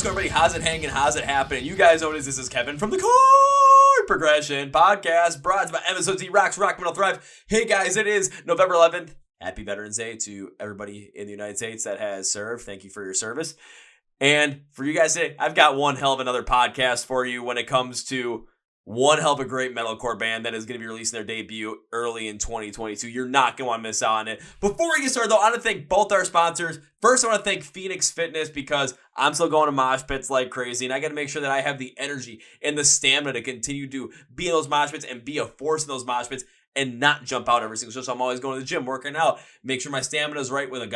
going, everybody? How's it hanging? How's it happening? You guys know what it is. This is Kevin from the Chord Progression Podcast, brought to you by MSOT Rocks, Rock Metal Thrive. Hey guys, it is November 11th. Happy Veterans Day to everybody in the United States that has served. Thank you for your service. And for you guys today, I've got one hell of another podcast for you when it comes to one hell of a great metalcore band that is going to be releasing their debut early in 2022. You're not going to want to miss out on it. Before we get started, though, I want to thank both our sponsors. First, I want to thank Phoenix Fitness because I'm still going to mosh pits like crazy, and I got to make sure that I have the energy and the stamina to continue to be in those mosh pits and be a force in those mosh pits and not jump out every single show. So I'm always going to the gym, working out, make sure my stamina is right with a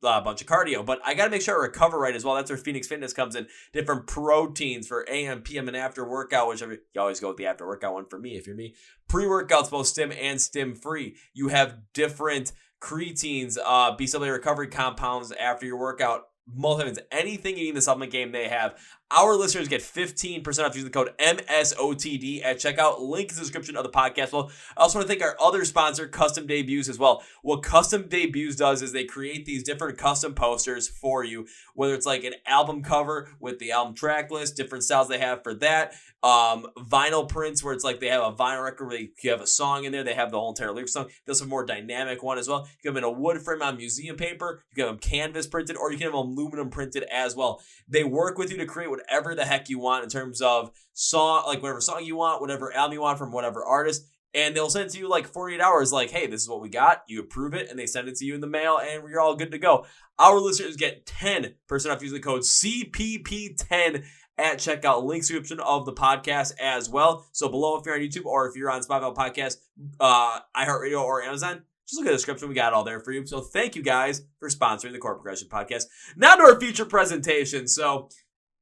bunch of cardio. But I got to make sure I recover right as well. That's where Phoenix Fitness comes in. Different proteins for AM, PM, and after workout, whichever. You always go with the after workout one for me, if you're me. Pre-workouts, both stim and stim-free. You have different creatines, B-cell recovery compounds after your workout. Multivitamins, anything you need in the supplement game, they have. Our listeners get 15% off using the code MSOTD at checkout. Link in the description of the podcast. Well, I also want to thank our other sponsor, Custom Debuts, as well. What Custom Debuts does is they create these different custom posters for you, whether it's like an album cover with the album track list, different styles they have for that. Vinyl prints where it's like they have a vinyl record where you have a song in there. They have the whole entire lyric song. There's a more dynamic one as well. You can have them in a wood frame on museum paper. You can have them canvas printed, or you can have them aluminum printed as well. They work with you to create whatever the heck you want in terms of song, like whatever song you want, whatever album you want from whatever artist. And they'll send it to you like 48 hours, like, hey, this is what we got. You approve it, and they send it to you in the mail, and you're all good to go. Our listeners get 10% off using the code CPP10 at checkout. Link description of the podcast as well. So below, if you're on YouTube or if you're on Spotify Podcast, iHeart or Amazon, just look at the description. We got it all there for you. So thank you guys for sponsoring the Chord Progression Podcast. Now to our feature presentation. So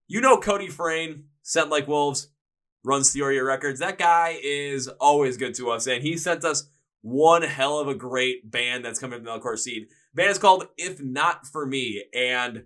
you know Cody Frayne, Sent Like Wolves, runs Theoria Records. That guy is always good to us, and he sent us one hell of a great band that's coming from the metalcore scene. The band is called If Not For Me, and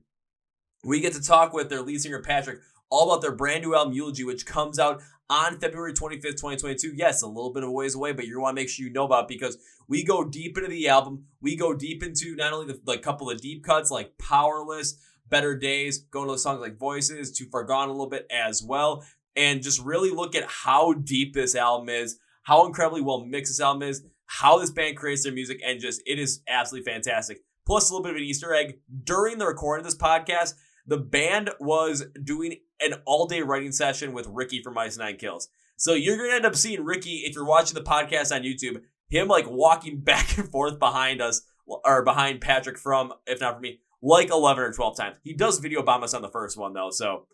we get to talk with their lead singer Patrick all about their brand new album Eulogy, which comes out on February 25th, 2022. Yes, a little bit of a ways away, but you want to make sure you know about it because we go deep into the album. We go deep into not only the couple of deep cuts like Powerless, Better Days, going to the songs like Voices, Too Far Gone a little bit as well, and just really look at how deep this album is, how incredibly well mixed this album is, how this band creates their music, and just, it is absolutely fantastic. Plus a little bit of an Easter egg. During the recording of this podcast, the band was doing an all-day writing session with Ricky from Ice Nine Kills. So you're going to end up seeing Ricky, if you're watching the podcast on YouTube, him like walking back and forth behind us, or behind Patrick from If Not For Me, like 11 or 12 times. He does video bomb us on the first one, though, so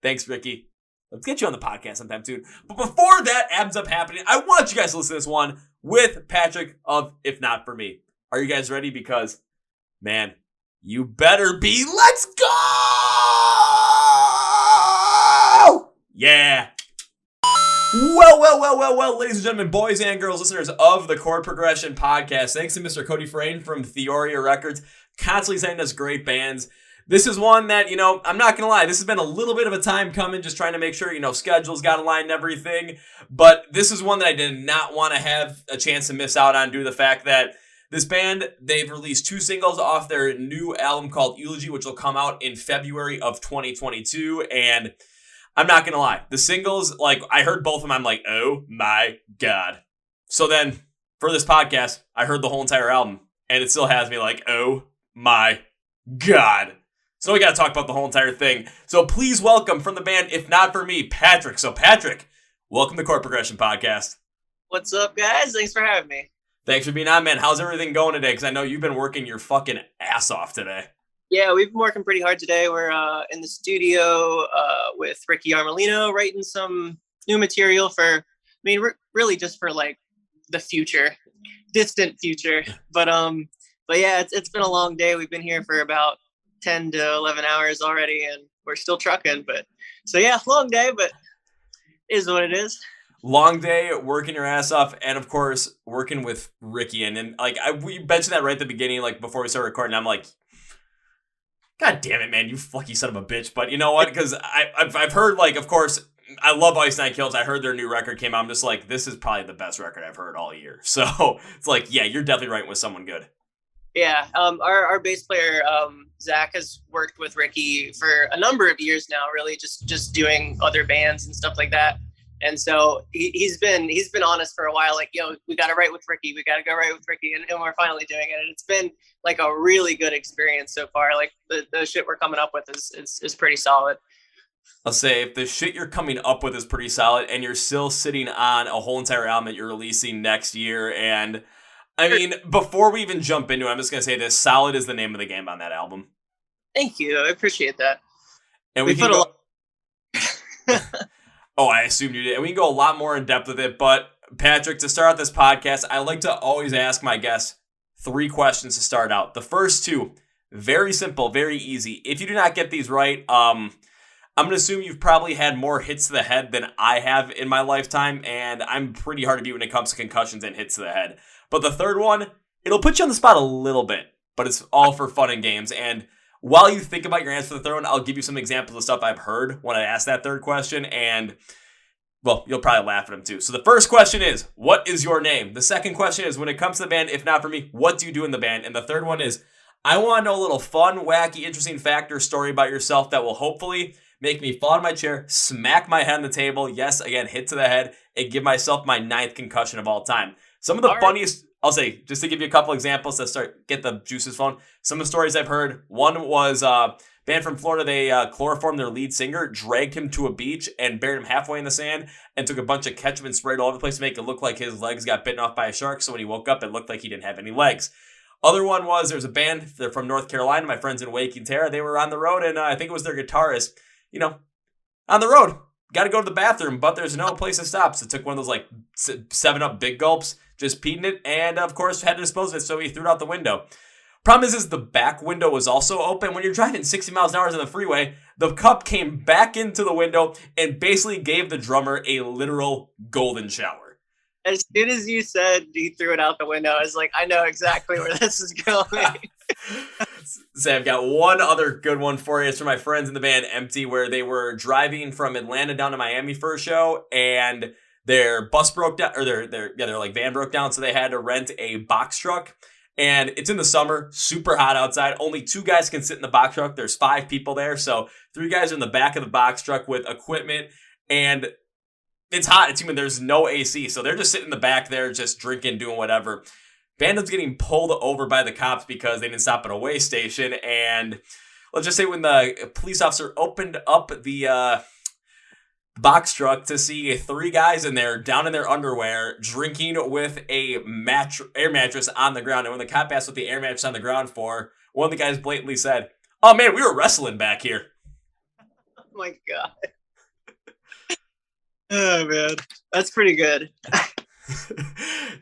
thanks, Ricky. Let's get you on the podcast sometime, too. But before that ends up happening, I want you guys to listen to this one with Patrick of If Not For Me. Are you guys ready? Because, man, you better be. Let's go! Yeah. Well, ladies and gentlemen, boys and girls, listeners of the Chord Progression Podcast, thanks to Mr. Cody Frayne from Theoria Records, constantly sending us great bands. This is one that, I'm not going to lie, this has been a little bit of a time coming, just trying to make sure, schedules got aligned and everything, but this is one that I did not want to have a chance to miss out on due to the fact that this band, they've released 2 singles off their new album called Eulogy, which will come out in February of 2022, and I'm not going to lie. The singles, I heard both of them, I'm like, oh my God. So then, for this podcast, I heard the whole entire album, and it still has me like, oh my God. So we got to talk about the whole entire thing. So please welcome from the band, If Not For Me, Patrick. So Patrick, welcome to Chord Progression Podcast. What's up, guys? Thanks for having me. Thanks for being on, man. How's everything going today? Because I know you've been working your fucking ass off today. Yeah, we've been working pretty hard today. We're in the studio with Ricky Armellino, writing some new material for, really just for the future, distant future. But yeah, it's been a long day. We've been here for about 10 to 11 hours already, and we're still trucking. But so yeah, long day, but it is what it is. Long day, working your ass off, and of course, working with Ricky. And we mentioned that right at the beginning, before we started recording. I'm like, God damn it, man, you fucky son of a bitch. But you know what? Because I've heard, of course, I love Ice Nine Kills. I heard their new record came out. I'm just like, this is probably the best record I've heard all year. So it's like, yeah, you're definitely writing with someone good. Yeah, our bass player Zach has worked with Ricky for a number of years now. Really, just doing other bands and stuff like that. And so he's been on us for a while. Like, yo, we got to write with Ricky. We got to go write with Ricky, and we're finally doing it. And it's been like a really good experience so far. Like the shit we're coming up with is pretty solid. I'll say if the shit you're coming up with is pretty solid, and you're still sitting on a whole entire album that you're releasing next year, and I mean, before we even jump into it, I'm just going to say this. Solid is the name of the game on that album. Thank you. I appreciate that. And we can go... Oh, I assumed you did. And we can go a lot more in depth with it. But, Patrick, to start out this podcast, I like to always ask my guests 3 questions to start out. The first 2, very simple, very easy. If you do not get these right, I'm going to assume you've probably had more hits to the head than I have in my lifetime. And I'm pretty hard to beat when it comes to concussions and hits to the head. But the third one, it'll put you on the spot a little bit, but it's all for fun and games. And while you think about your answer for the third one, I'll give you some examples of stuff I've heard when I ask that third question, and, well, you'll probably laugh at them too. So the first question is, what is your name? The second question is, when it comes to the band, if not for me, what do you do in the band? And the third one is, I want to know a little fun, wacky, interesting fact or story about yourself that will hopefully make me fall out of my chair, smack my head on the table, yes, again, hit to the head, and give myself my 9th concussion of all time. Some of the funniest, I'll say, just to give you a couple examples to get the juices flowing, some of the stories I've heard. One was a band from Florida. They chloroformed their lead singer, dragged him to a beach, and buried him halfway in the sand, and took a bunch of ketchup and sprayed all over the place to make it look like his legs got bitten off by a shark. So when he woke up, it looked like he didn't have any legs. Other one was, there's a band, they're from North Carolina, my friends in Wake and Terra. They were on the road, and I think it was their guitarist, on the road. Got to go to the bathroom, but there's no place to stop. So took one of those 7-Up big gulps, just peed in it, and of course had to dispose of it, so he threw it out the window. Problem is the back window was also open. When you're driving 60 miles an hour on the freeway, the cup came back into the window and basically gave the drummer a literal golden shower. As soon as you said you threw it out the window, I was like, I know exactly where this is going. So I've got one other good one for you. It's from my friends in the band Empty, where they were driving from Atlanta down to Miami for a show, and their bus broke down, or their van broke down, so they had to rent a box truck. And it's in the summer, super hot outside. Only 2 guys can sit in the box truck. There's 5 people there, so 3 guys are in the back of the box truck with equipment, and it's hot. It's humid. There's no AC, so they're just sitting in the back there, just drinking, doing whatever. Band was getting pulled over by the cops because they didn't stop at a way station, and let's just say when the police officer opened up the box truck to see 3 guys in there down in their underwear drinking with a air mattress on the ground. And when the cop asked what the air mattress on the ground for, one of the guys blatantly said, "Oh man, we were wrestling back here." Oh my God. Oh man, that's pretty good.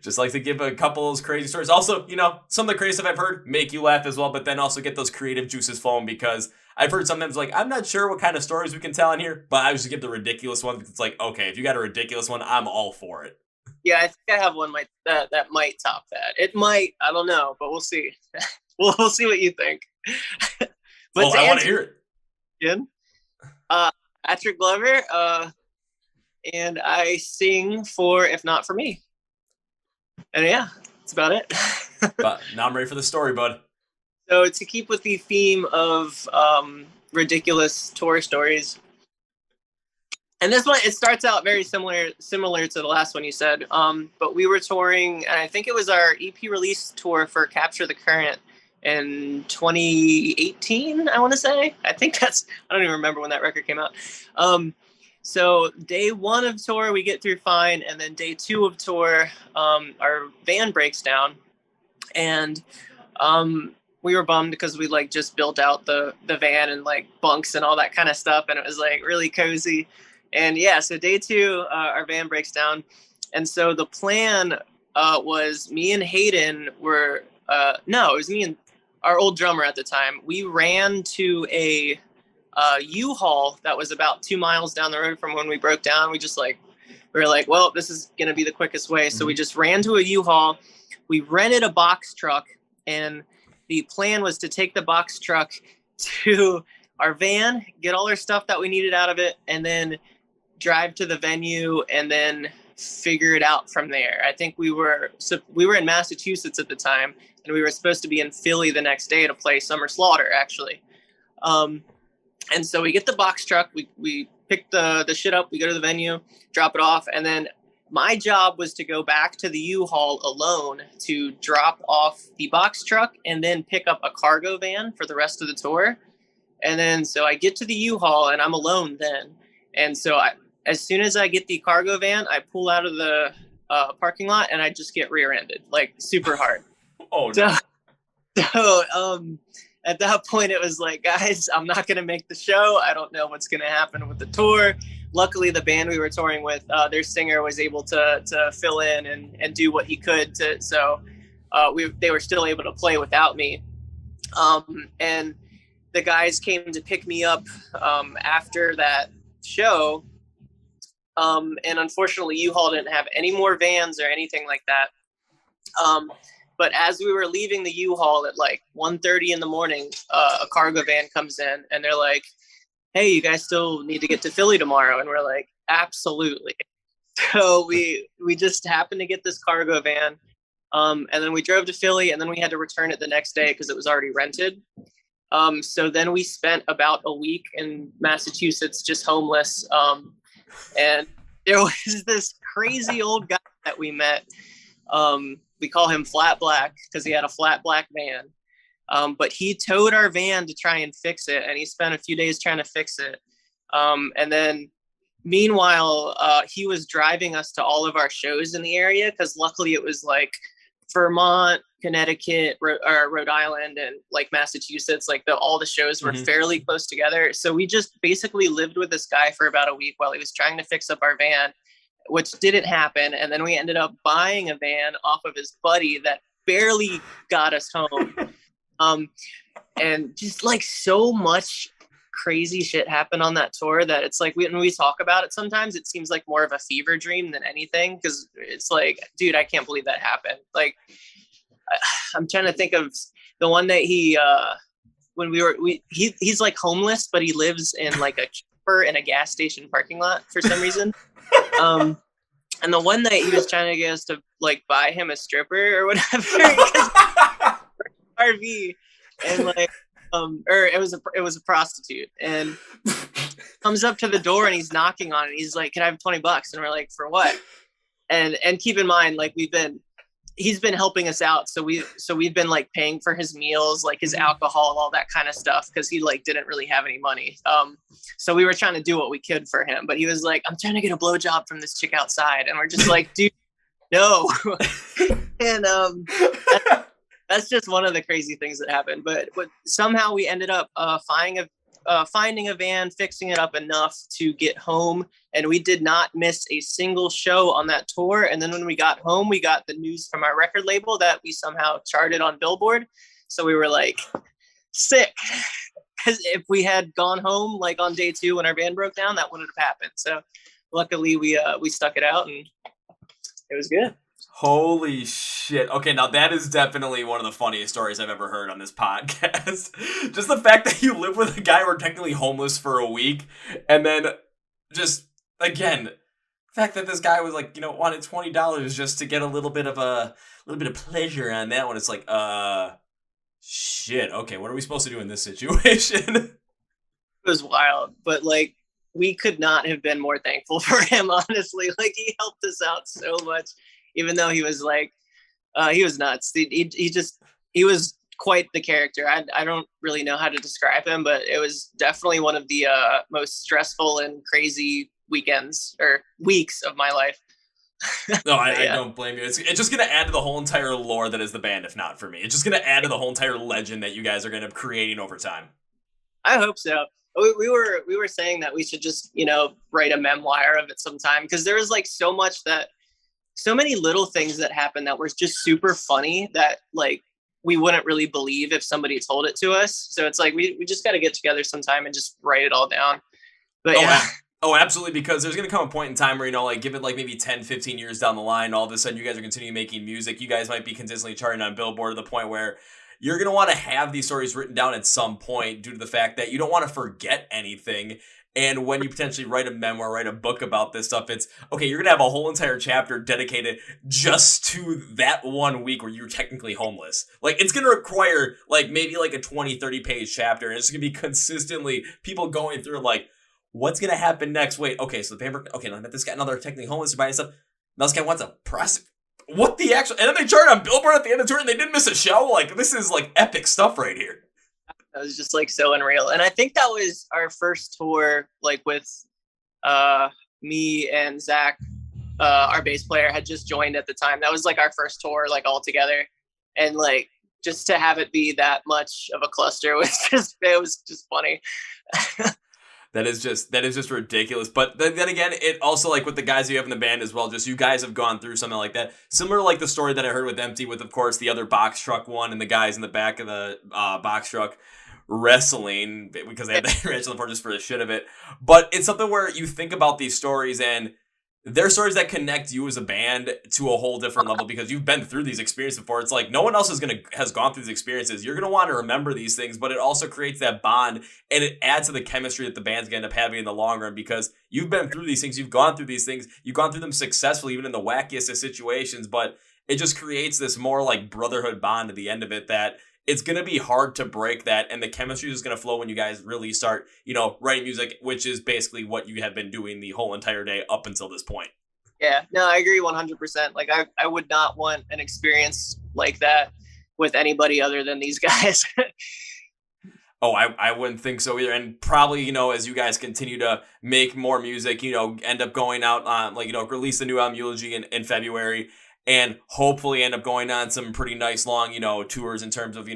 Just like to give a couple of those crazy stories. Also, some of the crazy stuff I've heard make you laugh as well, but then also get those creative juices flowing, because I've heard sometimes I'm not sure what kind of stories we can tell in here, but I just give the ridiculous ones. It's like, okay, if you got a ridiculous one, I'm all for it. Yeah, I think I have one that might top that. It might, I don't know, but we'll see. we'll see what you think. But I want to hear it. Again, Patrick Glover, and I sing for If Not For Me. And yeah, that's about it. But now I'm ready for the story, bud. So to keep with the theme of ridiculous tour stories, and this one, it starts out very similar to the last one you said. But we were touring, and I think it was our EP release tour for Capture the Current in 2018, I want to say. I don't even remember when that record came out. So day 1 of tour, we get through fine. And then day 2 of tour, our van breaks down. And we were bummed because we just built out the van and bunks and all that kind of stuff. And it was really cozy. And yeah, so day 2, our van breaks down. And so the plan was me and Hayden were, no, it was me and our old drummer at the time. We ran to a U-Haul that was about 2 miles down the road from when we broke down. We were like, well, this is going to be the quickest way. So we just ran to a U-Haul. We rented a box truck, and the plan was to take the box truck to our van, get all our stuff that we needed out of it, and then drive to the venue and then figure it out from there. I think we were in Massachusetts at the time, and we were supposed to be in Philly the next day to play Summer Slaughter, actually. And so we get the box truck, we pick the shit up, we go to the venue, drop it off, and then my job was to go back to the U-Haul alone to drop off the box truck and then pick up a cargo van for the rest of the tour. And then so I get to the U-Haul and I'm alone then. And so as soon as I get the cargo van, I pull out of the parking lot and I just get rear-ended, like super hard. Oh, no. So at that point it was like, guys, I'm not going to make the show. I don't know what's going to happen with the tour. Luckily, the band we were touring with, their singer was able to fill in and do what he could. So they were still able to play without me. And the guys came to pick me up after that show. And unfortunately, U-Haul didn't have any more vans or anything like that. But as we were leaving the U-Haul at like 1:30 in the morning, a cargo van comes in and they're like, hey, you guys still need to get to Philly tomorrow? And we're like, absolutely. So we just happened to get this cargo van. And then we drove to Philly and then we had to return it the next day because it was already rented. So then we spent about a week in Massachusetts just homeless. And there was this crazy old guy that we met. We call him Flat Black because he had a flat black van. But he towed our van to try and fix it, and he spent a few days trying to fix it. And then meanwhile, he was driving us to all of our shows in the area because luckily it was like Vermont, Connecticut, Rhode Island, and like Massachusetts. Like all the shows were fairly close together. So we just basically lived with this guy for about a week while he was trying to fix up our van, which didn't happen. And then we ended up buying a van off of his buddy that barely got us home. And just like so much crazy shit happened on that tour that it's like when we talk about it, sometimes it seems like more of a fever dream than anything. Cause it's like, dude, I can't believe that happened. Like, I'm trying to think of the one that when he's like homeless, but he lives in like a chopper in a gas station parking lot for some reason. And the one night he was trying to get us to like buy him a stripper or whatever. RV and like or it was a prostitute and comes up to the door and he's knocking on it. He's like, can I have $20? And we're like, for what? And keep in mind, like he's been helping us out. So we've been like paying for his meals, like his alcohol, all that kind of stuff. Cause he like didn't really have any money. So we were trying to do what we could for him, but he was like, I'm trying to get a blowjob from this chick outside. And we're just like, dude, no. And that's just one of the crazy things that happened. But somehow we ended up finding a van, fixing it up enough to get home. And we did not miss a single show on that tour. And then when we got home, we got the news from our record label that we somehow charted on Billboard. So we were like, sick. Because if we had gone home like on day 2 when our van broke down, that wouldn't have happened. So luckily we stuck it out and it was good. Holy shit. Okay, now that is definitely one of the funniest stories I've ever heard on this podcast. Just the fact that you live with a guy who are technically homeless for a week, and then just, again, the fact that this guy was like, wanted $20 just to get a little bit of pleasure on that one. It's like, shit, okay, what are we supposed to do in this situation? It was wild, but like, we could not have been more thankful for him, honestly. Like, he helped us out so much. Even though he was like, he was nuts. He was quite the character. I don't really know how to describe him, but it was definitely one of the most stressful and crazy weekends or weeks of my life. No, I don't blame you. It's just going to add to the whole entire lore that is the band, if not for me. It's just going to add to the whole entire legend that you guys are going to be creating over time. I hope so. We were saying that we should just, write a memoir of it sometime, because there was like so many little things that happened that were just super funny that like we wouldn't really believe if somebody told it to us. So it's like we just got to get together sometime and just write it all down. But Oh, absolutely, because there's going to come a point in time where, like, give it like maybe 10, 15 years down the line, all of a sudden you guys are continuing making music. You guys might be consistently charting on Billboard to the point where you're going to want to have these stories written down at some point due to the fact that you don't want to forget anything. And when you potentially write a memoir, write a book about this stuff, it's, okay, you're going to have a whole entire chapter dedicated just to that 1 week where you're technically homeless. Like, it's going to require, like, maybe like a 20, 30-page chapter, and it's going to be consistently people going through, like, what's going to happen next? Wait, okay, so the paper, okay, now I met this guy, now they're technically homeless, they're buying stuff. Now this guy wants a press. What the actual, and then they charted on Billboard at the end of the tour, and they didn't miss a show? Like, this is, like, epic stuff right here. That was just like so unreal. And I think that was our first tour, like with me and Zach, our bass player had just joined at the time. That was like our first tour, like all together. And like, just to have it be that much of a cluster was just funny. That is just ridiculous. But then again, it also, like with the guys you have in the band as well, just you guys have gone through something like that. Similar to like the story that I heard with Empty, with of course the other box truck one and the guys in the back of the box truck wrestling because they had that wrestling for just for the shit of it. But it's something where you think about these stories, and they're stories that connect you as a band to a whole different level because you've been through these experiences before. It's like no one else has gone through these experiences. You're gonna want to remember these things, but it also creates that bond, and it adds to the chemistry that the band's gonna end up having in the long run because you've been through these things, you've gone through these things, you've gone through them successfully, even in the wackiest of situations. But it just creates this more like brotherhood bond at the end of it that it's going to be hard to break that, and the chemistry is going to flow when you guys really start, writing music, which is basically what you have been doing the whole entire day up until this point. Yeah, no, I agree 100%. Like, I would not want an experience like that with anybody other than these guys. Oh, I wouldn't think so either. And probably, as you guys continue to make more music, end up going out on, release the new album Eulogy in February, and hopefully end up going on some pretty nice long, tours in terms of,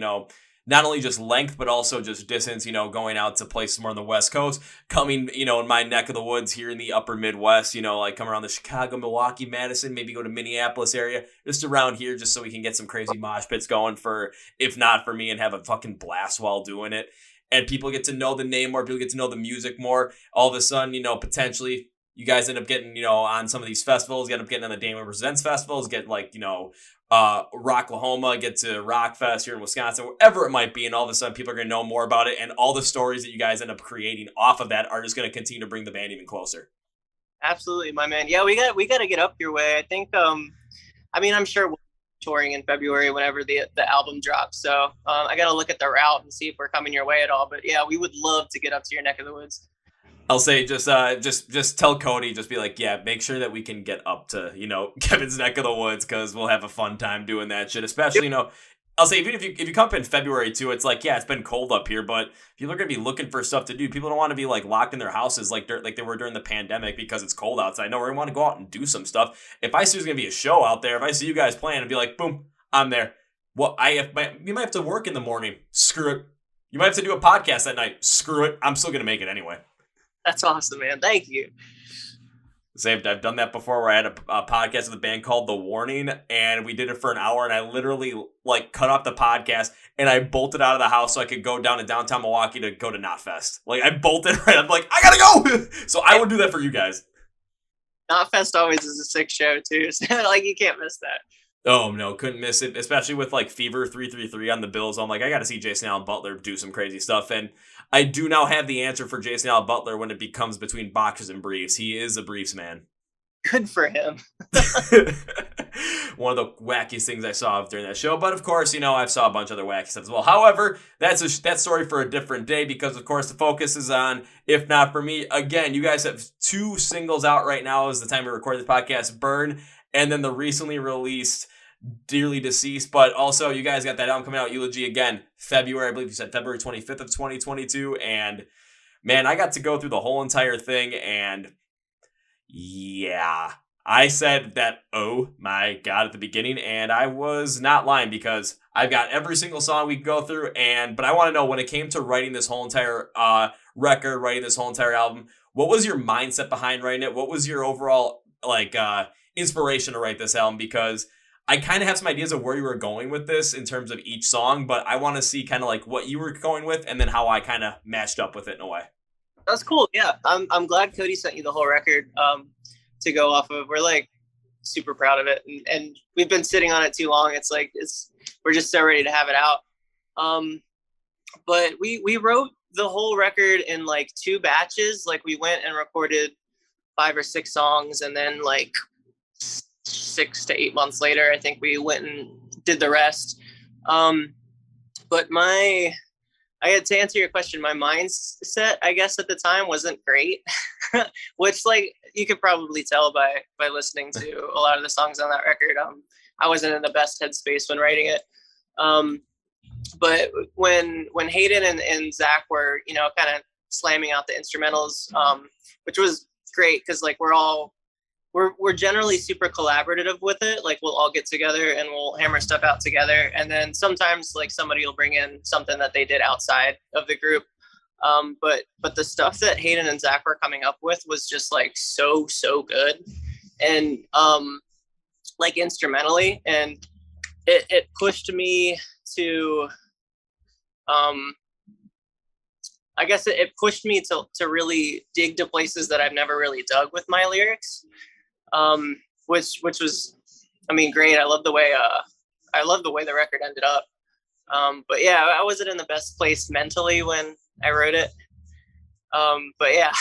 not only just length, but also just distance, going out to places more on the West Coast, coming, in my neck of the woods here in the upper Midwest, like come around the Chicago, Milwaukee, Madison, maybe go to Minneapolis area, just around here, just so we can get some crazy mosh pits going for, if not for me, and have a fucking blast while doing it. And people get to know the name more, people get to know the music more. All of a sudden, potentially, you guys end up getting, on some of these festivals, you end up getting on the Damon Presents festivals, get Rocklahoma, get to Rockfest here in Wisconsin, wherever it might be. And all of a sudden people are going to know more about it. And all the stories that you guys end up creating off of that are just going to continue to bring the band even closer. Absolutely, my man. Yeah, we got to get up your way. I think, I'm sure we'll be touring in February whenever the album drops. So I got to look at the route and see if we're coming your way at all. But yeah, we would love to get up to your neck of the woods. I'll say just tell Cody, just be like, yeah, make sure that we can get up to, Kevin's neck of the woods, because we'll have a fun time doing that shit. Especially, I'll say even if you come up in February too, it's like, yeah, it's been cold up here, but people are gonna be looking for stuff to do. People don't want to be like locked in their houses like they were during the pandemic because it's cold outside. No, we're gonna want to go out and do some stuff. If I see there's gonna be a show out there, if I see you guys playing, and be like, boom, I'm there. Well, you might have to work in the morning. Screw it. You might have to do a podcast at night. Screw it. I'm still gonna make it anyway. That's awesome, man. Thank you. I've done that before where I had a podcast with a band called The Warning, and we did it for an hour, and I literally cut off the podcast and I bolted out of the house so I could go down to downtown Milwaukee to go to Knotfest. I bolted right. I'm like, I gotta go. So I would do that for you guys. Knotfest always is a sick show too. So you can't miss that. Oh no, couldn't miss it, especially with Fever 333 on the bills. I'm like, I got to see Jason Allen Butler do some crazy stuff, and I do now have the answer for Jason Allen Butler when it becomes between boxers and briefs. He is a briefs man. Good for him. One of the wackiest things I saw during that show, but of course, I saw a bunch of other wacky stuff as well. However, that's story for a different day because, of course, the focus is on If Not For Me. Again, you guys have 2 singles out right now as the time we record this podcast, Burn, and then the recently released Dearly Deceased. But also, you guys got that album coming out, Eulogy, again, February, I believe you said February 25th of 2022, and man, I got to go through the whole entire thing, and yeah, I said that, oh my God, at the beginning, and I was not lying because I've got every single song we can go through, but I want to know, when it came to writing this whole entire record, writing this whole entire album, what was your mindset behind writing it? What was your overall inspiration to write this album? Because I kind of have some ideas of where you were going with this in terms of each song, but I want to see kind of what you were going with and then how I kind of matched up with it in a way. That's cool. Yeah, I'm glad Cody sent you the whole record to go off of. We're super proud of it, and we've been sitting on it too long. We're just so ready to have it out. But we wrote the whole record in like 2 batches. Like we went and recorded 5 or 6 songs, and then like 6 to 8 months later, I think we went and did the rest. But I had to answer your question. My mindset, I guess, at the time wasn't great, which like you could probably tell by listening to a lot of the songs on that record. I wasn't in the best headspace when writing it. But when Hayden and Zach were, you know, kind of slamming out the instrumentals, which was great because like we're generally super collaborative with it. Like we'll all get together and we'll hammer stuff out together. And then sometimes like somebody will bring in something that they did outside of the group. But the stuff that Hayden and Zach were coming up with was just like so good. And like instrumentally, and it pushed me to I guess it pushed me to really dig to places that I've never really dug with my lyrics, which was, I mean, great. I love the way the record ended up. But yeah, I wasn't in the best place mentally when I wrote it. But yeah.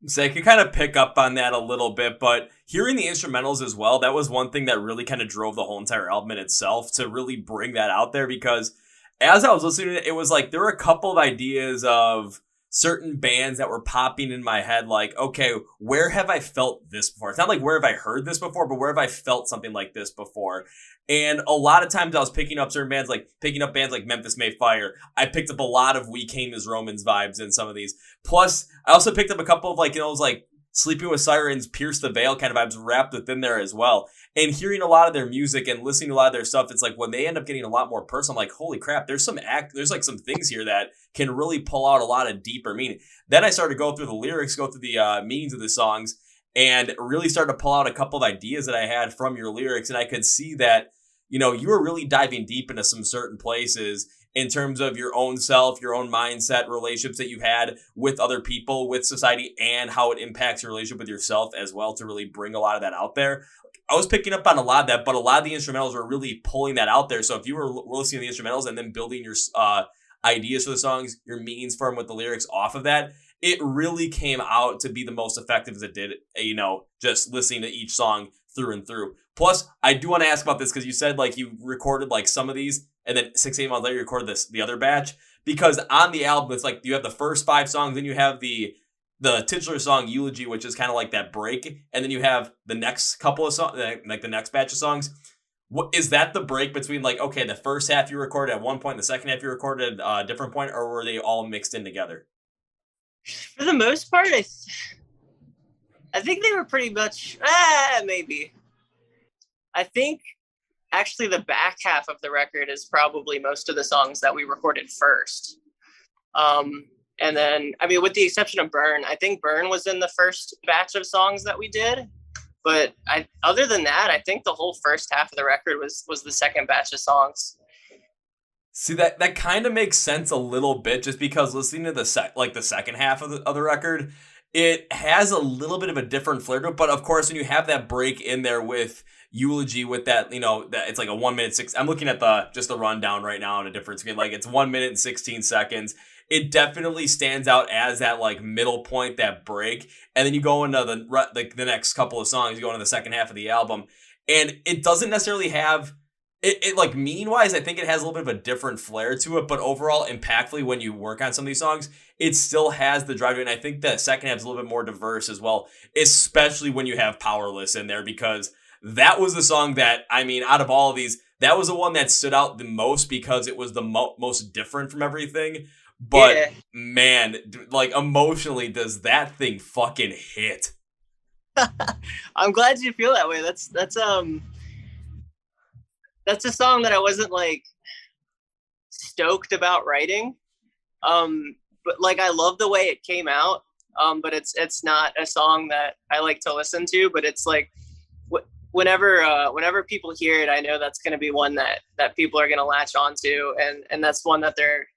So I could kind of pick up on that a little bit, but hearing the instrumentals as well, that was one thing that really kind of drove the whole entire album in itself to really bring that out there, because as I was listening to it, it was like there were a couple of ideas of certain bands that were popping in my head, like, okay, where have I felt this before? It's not like where have I heard this before, but where have I felt something like this before? And a lot of times I was picking up certain bands, like picking up bands like Memphis May Fire. I picked up a lot of We Came as Romans vibes in some of these. Plus, I also picked up a couple of like, you know, it was like Sleeping with Sirens, Pierce the Veil kind of vibes wrapped within there as well. And hearing a lot of their music and listening to a lot of their stuff, it's like when they end up getting a lot more personal, I'm like, holy crap, there's like some things here that can really pull out a lot of deeper meaning. Then I started to go through the lyrics, go through the meanings of the songs, and really started to pull out a couple of ideas that I had from your lyrics. And I could see that, you know, you were really diving deep into some certain places in terms of your own self, your own mindset, relationships that you've had with other people, with society, and how it impacts your relationship with yourself as well, to really bring a lot of that out there. I was picking up on a lot of that, but a lot of the instrumentals were really pulling that out there. So if you were listening to the instrumentals and then building your ideas for the songs, your meanings for them with the lyrics off of that, it really came out to be the most effective as it did, you know, just listening to each song through and through. Plus, I do want to ask about this because you said like you recorded like some of these and then 6-8 months later you recorded the other batch, because on the album it's like you have the first 5 songs, then you have the titular song Eulogy, which is kind of like that break, and then you have the next couple of songs, like the next batch of songs. What is that, the break between like, okay, the first half you recorded at one point, the second half you recorded at a different point, or were they all mixed in together? For the most part, I think they were pretty much maybe. I think actually the back half of the record is probably most of the songs that we recorded first. And then, I mean, with the exception of Burn, I think Burn was in the first batch of songs that we did. But other than that, I think the whole first half of the record was the second batch of songs. See, that kind of makes sense a little bit, just because listening to the second half of the record, it has a little bit of a different flair to it. But of course, when you have that break in there with Eulogy, with that, you know, that it's like a 1 minute 6. I'm looking at the rundown right now on a different screen. Like it's 1 minute and 16 seconds. It definitely stands out as that like middle point, that break. And then you go into the next couple of songs, you go into the second half of the album, and it doesn't necessarily have it like meaning wise. I think it has a little bit of a different flair to it, but overall impactfully when you work on some of these songs, it still has the drive. And I think the second half is a little bit more diverse as well, especially when you have Powerless in there, because that was the song that, I mean, out of all of these, that was the one that stood out the most because it was the most different from everything. But yeah, man, like emotionally, does that thing fucking hit? I'm glad you feel that way. That's a song that I wasn't like stoked about writing. But like I love the way it came out. But it's not a song that I like to listen to, but it's like whenever people hear it, I know that's going to be one that people are going to latch onto, and that's one that they're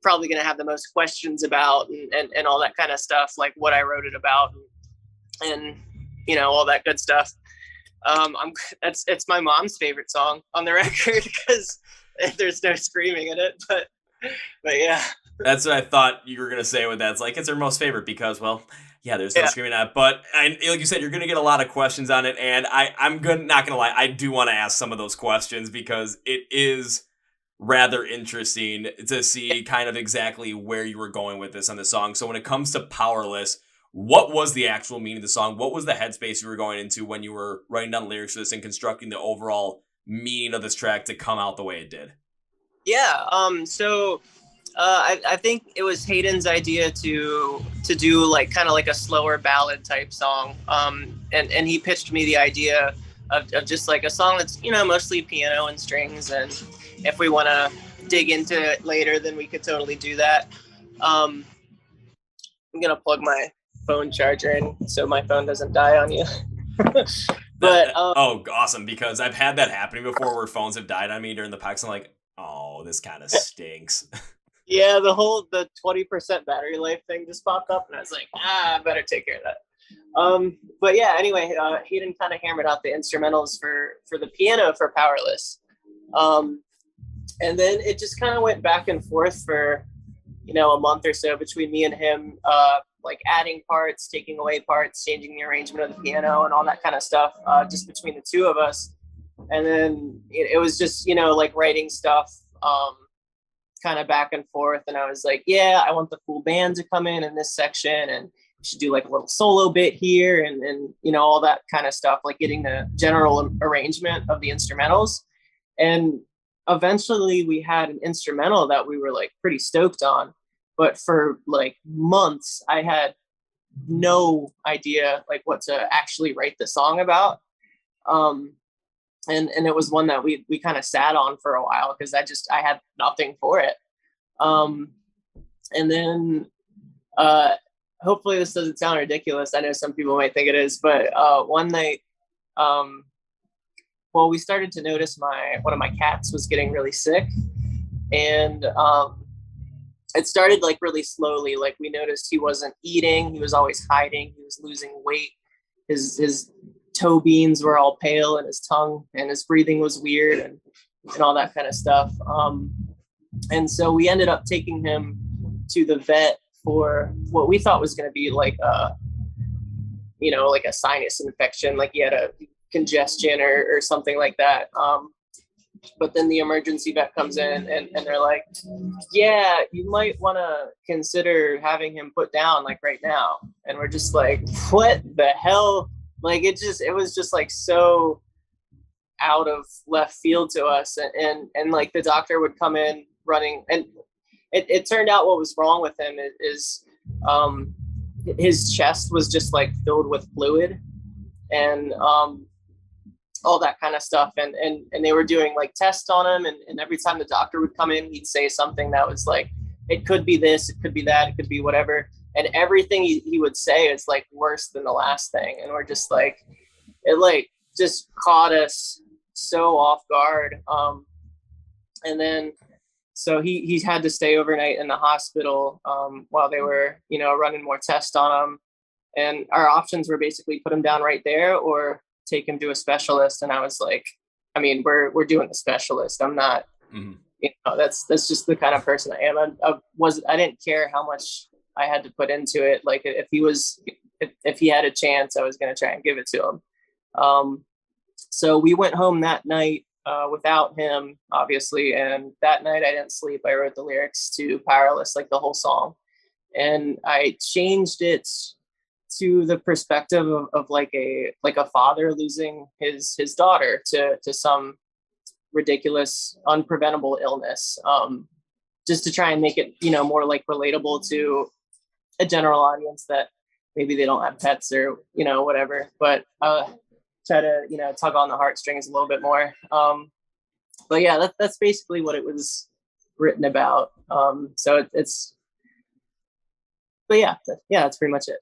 probably going to have the most questions about, and all that kind of stuff, like what I wrote it about, and you know, all that good stuff. It's my mom's favorite song on the record because there's no screaming in it, but yeah. That's what I thought you were gonna say with that. It's like it's their most favorite because, well, yeah, there's no Yeah. screaming at it. But like you said, you're gonna get a lot of questions on it, and not gonna lie, I do want to ask some of those questions because it is rather interesting to see kind of exactly where you were going with this on the song. So when it comes to Powerless, what was the actual meaning of the song? What was the headspace you were going into when you were writing down lyrics for this and constructing the overall meaning of this track to come out the way it did? Yeah. So I think it was Hayden's idea to do like kind of like a slower ballad type song. And he pitched me the idea of just like a song that's, you know, mostly piano and strings. And if we want to dig into it later, then we could totally do that. I'm going to plug my phone charger in so my phone doesn't die on you. But oh, awesome, because I've had that happening before where phones have died on me during the PAX. I'm like, oh, this kind of stinks. Yeah, the 20% battery life thing just popped up, and I was like, I better take care of that. But yeah, anyway, Hayden kind of hammered out the instrumentals for the piano for Powerless. And then it just kind of went back and forth for, you know, a month or so between me and him, like adding parts, taking away parts, changing the arrangement of the piano and all that kind of stuff, just between the two of us. And then it was just, you know, like writing stuff, kind of back and forth. And I was like, yeah, I want the full band to come in this section, and we should do like a little solo bit here, and you know, all that kind of stuff, like getting the general arrangement of the instrumentals. And eventually we had an instrumental that we were like pretty stoked on, but for like months I had no idea like what to actually write the song about. And it was one that we kind of sat on for a while because I had nothing for it. And then hopefully this doesn't sound ridiculous. I know some people might think it is, but one night, well, we started to notice one of my cats was getting really sick, and it started like really slowly. Like we noticed he wasn't eating, he was always hiding, he was losing weight. His toe beans were all pale, and his tongue and his breathing was weird, and all that kind of stuff. And so we ended up taking him to the vet for what we thought was going to be like you know, like a sinus infection, like he had a congestion or something like that. But then the emergency vet comes in and they're like, yeah, you might want to consider having him put down like right now. And we're just like, what the hell? Like it was just like so out of left field to us. And like the doctor would come in running, and it turned out what was wrong with him is his chest was just like filled with fluid, and all that kind of stuff. And they were doing like tests on him. And every time the doctor would come in, he'd say something that was like, it could be this, it could be that, it could be whatever. And everything he would say is like worse than the last thing. And we're just like, it like just caught us so off guard. And then, so he had to stay overnight in the hospital while they were, you know, running more tests on him. And our options were basically put him down right there or take him to a specialist. And I was like, I mean, we're doing a specialist. I'm not, you know, that's just the kind of person I am. I didn't care how much I had to put into it. Like if he had a chance, I was going to try and give it to him. So we went home that night without him, obviously. And that night I didn't sleep. I wrote the lyrics to Powerless, like the whole song. And I changed it to the perspective of like a father losing his daughter to some ridiculous, unpreventable illness, just to try and make it, you know, more like relatable to a general audience that maybe they don't have pets or, you know, whatever, but try to, you know, tug on the heartstrings a little bit more. But yeah, that's basically what it was written about. So it's, but yeah, that's pretty much it.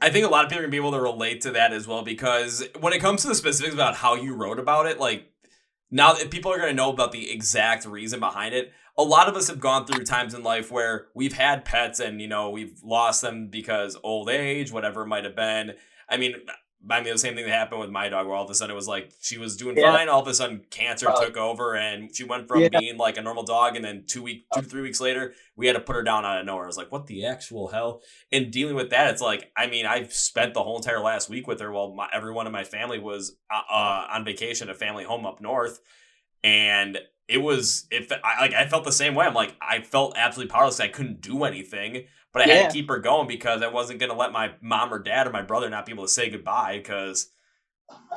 I think a lot of people are gonna be able to relate to that as well, because when it comes to the specifics about how you wrote about it, like now that people are gonna know about the exact reason behind it. A lot of us have gone through times in life where we've had pets and, you know, we've lost them because old age, whatever it might have been. I mean, remind me of the same thing that happened with my dog, where all of a sudden it was like she was doing fine. All of a sudden cancer took over and she went from being like a normal dog. And then 2 to 3 weeks later, we had to put her down out of nowhere. I was like, what the actual hell? And dealing with that, it's like, I mean, I've spent the whole entire last week with her while everyone in my family was on vacation at a family home up north. And I felt the same way. I'm like, I felt absolutely powerless. I couldn't do anything, but I had to keep her going because I wasn't going to let my mom or dad or my brother not be able to say goodbye, because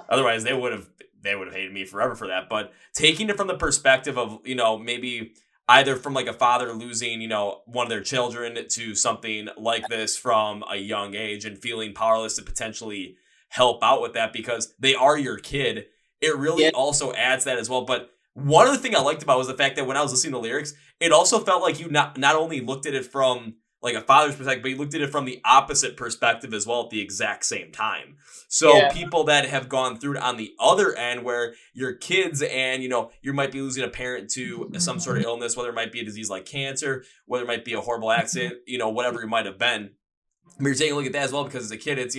otherwise they would have hated me forever for that. But taking it from the perspective of, maybe either from like a father losing, one of their children to something like this from a young age and feeling powerless to potentially help out with that because they are your kid, it really also adds that as well. But one other thing I liked about was the fact that when I was listening to the lyrics, it also felt like you not only looked at it from like a father's perspective, but you looked at it from the opposite perspective as well at the exact same time. So people that have gone through it on the other end, where your kids and, you might be losing a parent to some sort of illness, whether it might be a disease like cancer, whether it might be a horrible accident, whatever it might have been. But you're taking a look at that as well, because as a kid, it's,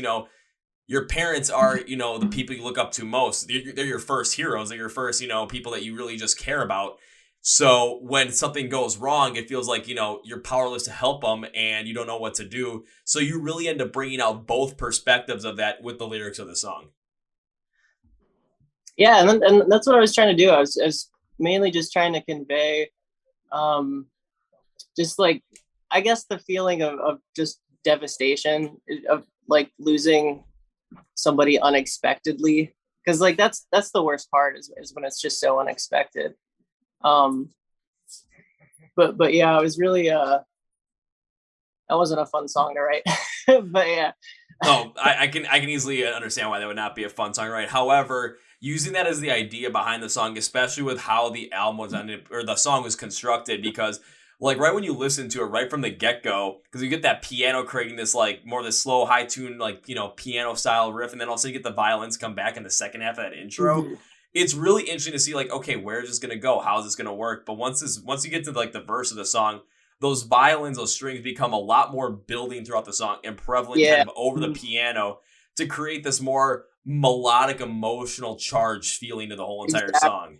your parents are, the people you look up to most. They're your first heroes. They're your first, people that you really just care about. So when something goes wrong, it feels like, you're powerless to help them and you don't know what to do. So you really end up bringing out both perspectives of that with the lyrics of the song. Yeah, and that's what I was trying to do. I was mainly just trying to convey just like, I guess the feeling of just devastation of like losing somebody unexpectedly, because like that's the worst part is when it's just so unexpected. But yeah, it was really that wasn't a fun song to write. But yeah. No, I can easily understand why that would not be a fun song to write. However, using that as the idea behind the song, especially with how the album was ended, or the song was constructed, because like right when you listen to it right from the get-go, because you get that piano creating this like more of this slow high tune, like, piano style riff, and then also you get the violins come back in the second half of that intro. Mm-hmm. It's really interesting to see like, okay, where is this going to go? How is this going to work? But once you get to like the verse of the song, those violins, those strings become a lot more building throughout the song and prevalent kind of over the piano to create this more melodic, emotional charged feeling to the whole entire song.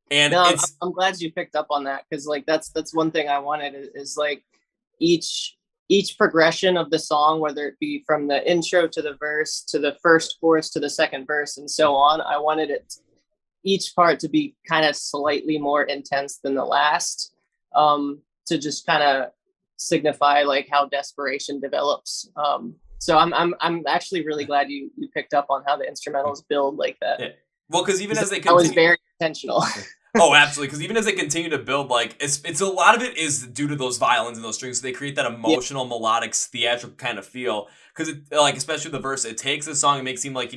And no, I'm glad you picked up on that, because like that's one thing I wanted is like each progression of the song, whether it be from the intro to the verse to the first chorus to the second verse and so on, I wanted each part to be kind of slightly more intense than the last, to just kind of signify like how desperation develops. So I'm actually really glad you picked up on how the instrumentals build like that. Yeah. Well, because even as they continue, I was very intentional. Oh, absolutely. Because even as they continue to build, like it's a lot of it is due to those violins and those strings. So they create that emotional, melodic, theatrical kind of feel. Because like especially the verse, it takes the song and makes it seem like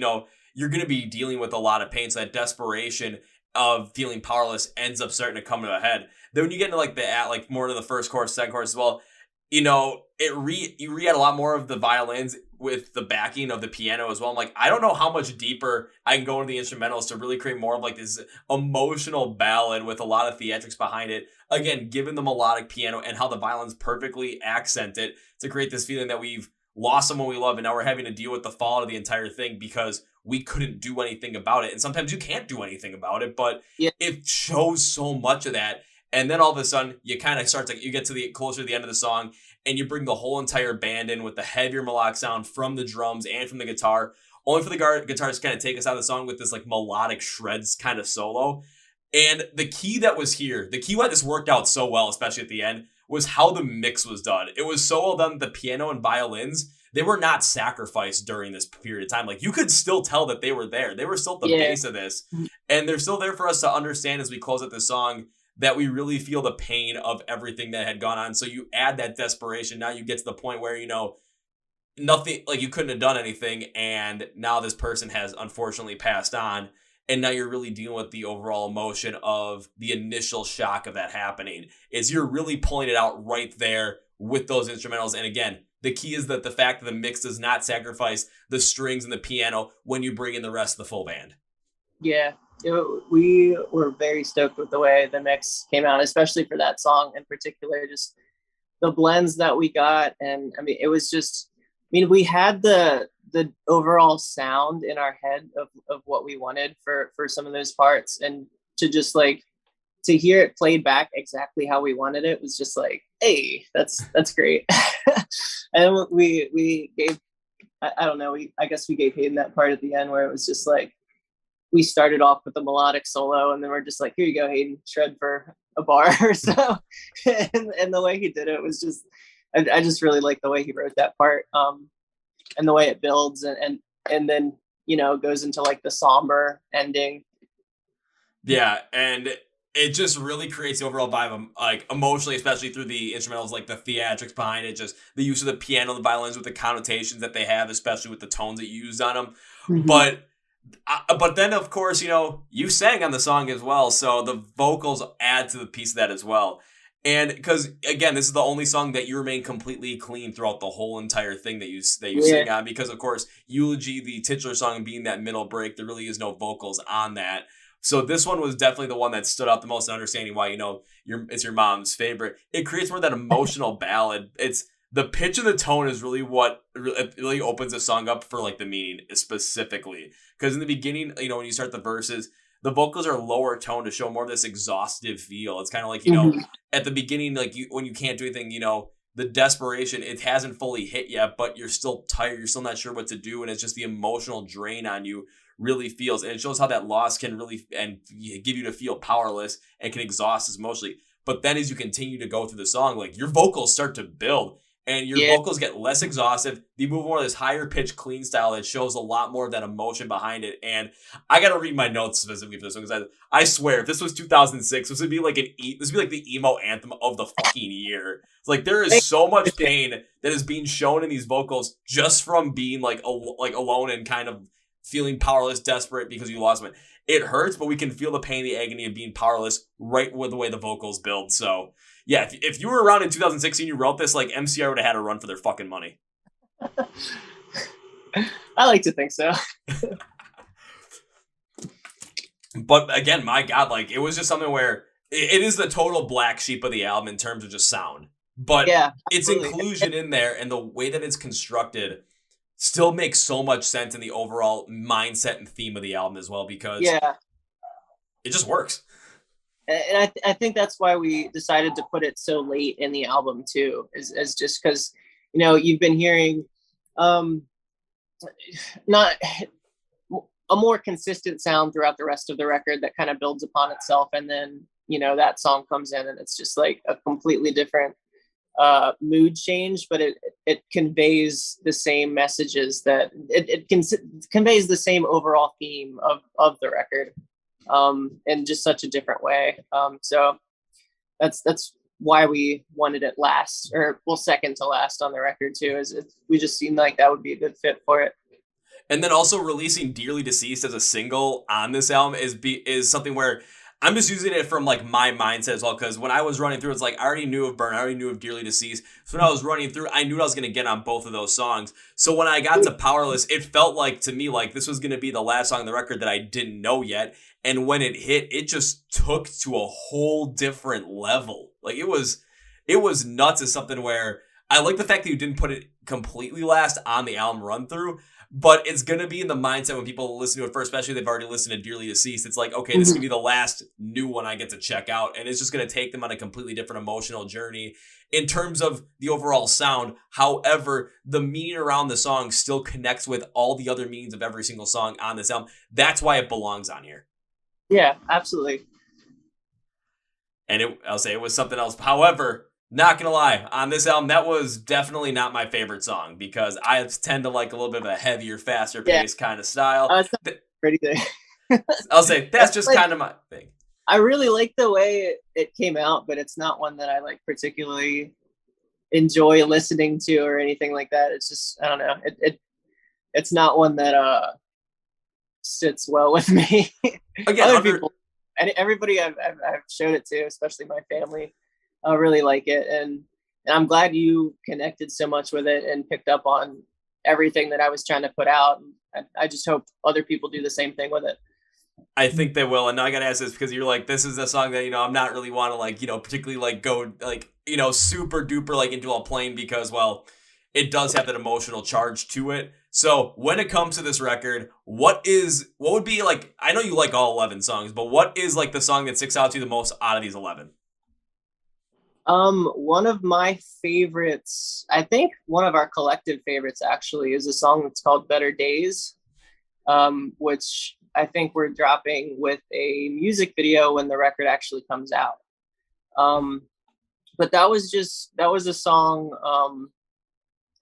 you're going to be dealing with a lot of pain. So that desperation of feeling powerless ends up starting to come to a head. Then when you get into like more to the first chorus, second chorus as well, you re-add a lot more of the violins with the backing of the piano as well. I'm like, I don't know how much deeper I can go into the instrumentals to really create more of like this emotional ballad with a lot of theatrics behind it. Again, given the melodic piano and how the violins perfectly accent it to create this feeling that we've lost someone we love and now we're having to deal with the fallout of the entire thing because we couldn't do anything about it. And sometimes you can't do anything about it, but it shows so much of that. And then all of a sudden, you kind of start to, you get to the closer to the end of the song, and you bring the whole entire band in with the heavier melodic sound from the drums and from the guitar, only for the guitars to kind of take us out of the song with this like melodic shreds kind of solo. And the key that was here, the key why this worked out so well, especially at the end, was how the mix was done. It was so well done. The piano and violins, they were not sacrificed during this period of time. Like you could still tell that they were there. They were still at the base of this, and they're still there for us to understand as we close out the song that we really feel the pain of everything that had gone on. So you add that desperation. Now you get to the point where, nothing, like you couldn't have done anything. And now this person has unfortunately passed on. And now you're really dealing with the overall emotion of the initial shock of that happening. Is you're really pulling it out right there with those instrumentals. And again, the key is that the fact that the mix does not sacrifice the strings and the piano when you bring in the rest of the full band. Yeah. We were very stoked with the way the mix came out, especially for that song in particular, just the blends that we got. And I mean, it was just, we had the the overall sound in our head of what we wanted for some of those parts, and to just like to hear it played back exactly how we wanted it was just like, hey, that's great. And we gave, I don't know, I guess we gave Hayden that part at the end where it was just like, we started off with the melodic solo, and then we're just like, here you go, Hayden, shred for a bar or so. And the way he did it was just, I just really like the way he wrote that part, and the way it builds, and then, you know, goes into like the somber ending. Yeah, and it just really creates the overall vibe of, like, emotionally, especially through the instrumentals, like the theatrics behind it, just the use of the piano, the violins with the connotations that they have, especially with the tones that you used on them. Mm-hmm. But then, of course, you know, you sang on the song as well, so the vocals add to the piece of that as well. And because, again, this is the only song that you remain completely clean throughout the whole entire thing that you sing on, because, of course, Eulogy, the titular song, being that middle break, there really is no vocals on that. So this one was definitely the one that stood out the most, in understanding why, you know, it's your mom's favorite. It creates more of that emotional ballad. It's the pitch and the tone is really what really opens the song up for like the meaning specifically. Because in the beginning, you know, when you start the verses, the vocals are lower tone to show more of this exhaustive feel. It's kind of like, you know, at the beginning, like when you can't do anything, you know, the desperation, it hasn't fully hit yet, but you're still tired. You're still not sure what to do. And it's just the emotional drain on you really feels, and it shows how that loss can really and give you to feel powerless and can exhaust us emotionally. But then as you continue to go through the song, like your vocals start to build and your vocals get less exhaustive. You move more of this higher pitch clean style that shows a lot more of that emotion behind it. And I got to read my notes specifically for this one, because I swear if this was 2006, this would be like the emo anthem of the fucking year. It's like there is so much pain that is being shown in these vocals just from being like alone and kind of feeling powerless, desperate because you lost them. It hurts, but we can feel the pain, the agony of being powerless right with the way the vocals build. So, yeah, if you were around in 2016, you wrote this, like, MCR would have had a run for their fucking money. I like to think so. But again, my God, like, it was just something where it is the total black sheep of the album in terms of just sound. But yeah, its inclusion in there and the way that it's constructed still makes so much sense in the overall mindset and theme of the album as well, because it just works. And I think that's why we decided to put it so late in the album too, is just because, you know, you've been hearing not a more consistent sound throughout the rest of the record that kind of builds upon itself, and then, you know, that song comes in and it's just like a completely different mood change, but it conveys the same messages, that it conveys the same overall theme of the record, in just such a different way. So that's why we wanted it last, or well, second to last on the record too, is we just seemed like that would be a good fit for it. And then also releasing Dearly Deceased as a single on this album is something where I'm just using it from like my mindset as well, because when I was running through, it's like I already knew of Burn, I already knew of Dearly Deceased. So when I was running through, I knew what I was going to get on both of those songs. So when I got to Powerless, it felt like to me like this was going to be the last song on the record that I didn't know yet. And when it hit, it just took to a whole different level. Like it was nuts. As something where I like the fact that you didn't put it completely last on the album run through. But it's going to be in the mindset when people listen to it first, especially if they've already listened to Dearly Deceased. It's like, okay, this is going to be the last new one I get to check out. And it's just going to take them on a completely different emotional journey in terms of the overall sound. However, the meaning around the song still connects with all the other meanings of every single song on this album. That's why it belongs on here. Yeah, absolutely. And I'll say it was something else. However, not gonna lie, on this album, that was definitely not my favorite song, because I tend to like a little bit of a heavier, faster paced kind of style. Pretty good. I'll say that's just like, kind of my thing. I really like the way it came out, but it's not one that I like particularly enjoy listening to or anything like that. It's just, I don't know. It's not one that sits well with me. Again, other people, and everybody I've showed it to, especially my family, really like it, and I'm glad you connected so much with it and picked up on everything that I was trying to put out. And I just hope other people do the same thing with it. I think they will. And now I gotta ask this, because you're like, this is a song that, you know, I'm not really want to like, you know, particularly like go like, you know, super duper like into a plane, because, well, it does have that emotional charge to it. So when it comes to this record, what would be like, I know you like all 11 songs, but what is like the song that sticks out to you the most out of these 11? One of my favorites, I think one of our collective favorites actually, is a song that's called Better Days, which I think we're dropping with a music video when the record actually comes out. But that was a song.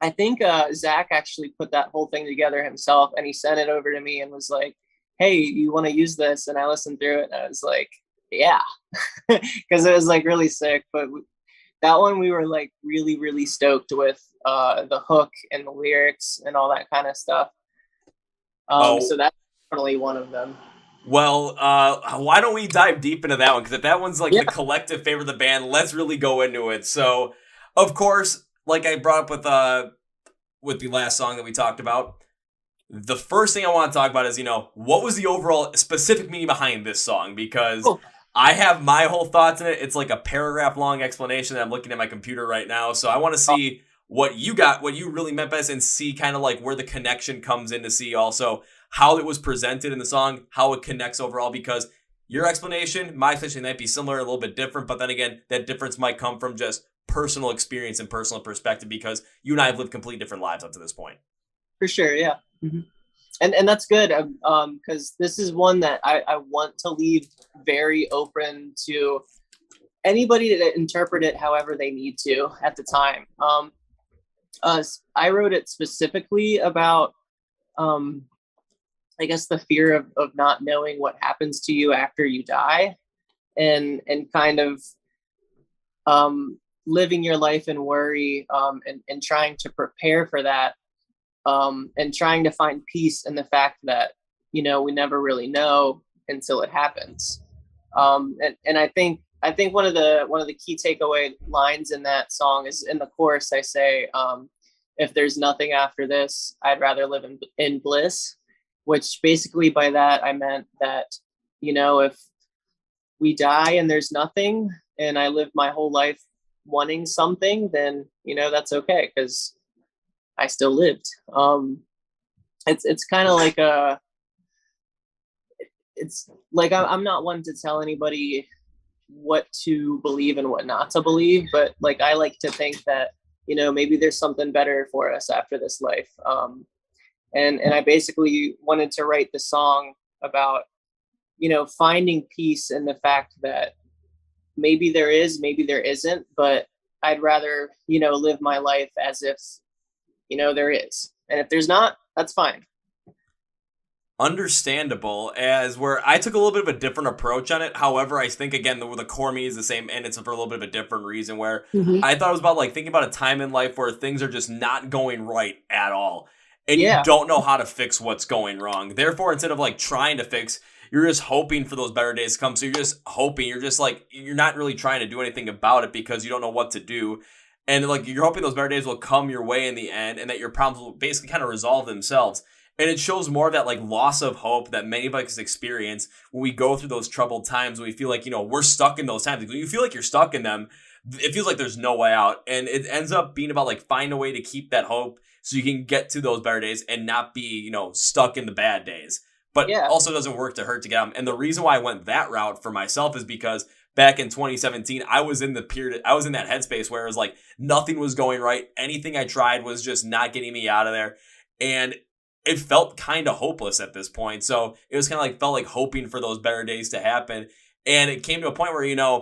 I think Zach actually put that whole thing together himself, and he sent it over to me and was like, "Hey, you want to use this?" And I listened through it, and I was like, "Yeah," because it was like really sick. But that one we were like really, really stoked with the hook and the lyrics and all that kind of stuff. So that's definitely one of them. Well, why don't we dive deep into that one? Because if that one's like the collective favorite of the band, let's really go into it. So, of course, like I brought up with the last song that we talked about, the first thing I want to talk about is, what was the overall specific meaning behind this song? Because I have my whole thoughts in it. It's like a paragraph long explanation that I'm looking at my computer right now. So I want to see what you really meant by this, and see kind of like where the connection comes in, to see also how it was presented in the song, how it connects overall, because your explanation, my explanation might be similar, a little bit different, but then again, that difference might come from just personal experience and personal perspective, because you and I have lived completely different lives up to this point. For sure, yeah. Mm-hmm. And that's good, because this is one that I want to leave very open to anybody to interpret it however they need to at the time. I wrote it specifically about, I guess, the fear of not knowing what happens to you after you die, and kind of living your life in worry, and trying to prepare for that, and trying to find peace in the fact that, we never really know until it happens. And I think one of the key takeaway lines in that song is in the chorus. I say, if there's nothing after this, I'd rather live in bliss, which basically by that I meant that, if we die and there's nothing, and I live my whole life wanting something, then, that's okay, because I still lived. It's kind of like I'm not one to tell anybody what to believe and what not to believe, but like I like to think that, maybe there's something better for us after this life. And I basically wanted to write the song about, finding peace in the fact that maybe there is, maybe there isn't, but I'd rather, live my life as if, there is. And if there's not, that's fine. Understandable, as where I took a little bit of a different approach on it. However, I think again the core me is the same, and it's for a little bit of a different reason, where I thought it was about like thinking about a time in life where things are just not going right at all, and you don't know how to fix what's going wrong. Therefore, instead of like trying to fix, you're just hoping for those better days to come. So you're just hoping, you're just like, you're not really trying to do anything about it because you don't know what to do. And like you're hoping those better days will come your way in the end, and that your problems will basically kind of resolve themselves. And it shows more of that like loss of hope that many of us experience when we go through those troubled times, when we feel like, we're stuck in those times. When you feel like you're stuck in them, it feels like there's no way out. And it ends up being about like find a way to keep that hope so you can get to those better days and not be, stuck in the bad days. But also doesn't work to hurt to get them. And the reason why I went that route for myself is because back in 2017, I was in that headspace where it was like nothing was going right. Anything I tried was just not getting me out of there. And it felt kind of hopeless at this point. So it was kind of like, felt like hoping for those better days to happen. And it came to a point where,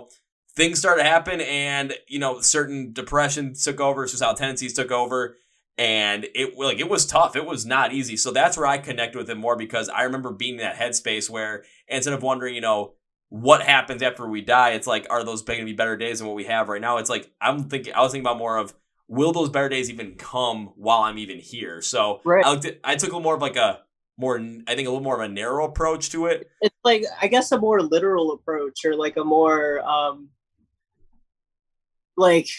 things started to happen, and, certain depression took over, suicidal tendencies took over. And it was tough. It was not easy. So that's where I connected with it more, because I remember being in that headspace where instead of wondering, what happens after we die, it's like, are those going to be better days than what we have right now? It's like, I was thinking about more of, will those better days even come while I'm even here? So I took a little more of like a little more of a narrow approach to it. It's like, I guess, a more literal approach, or like a more like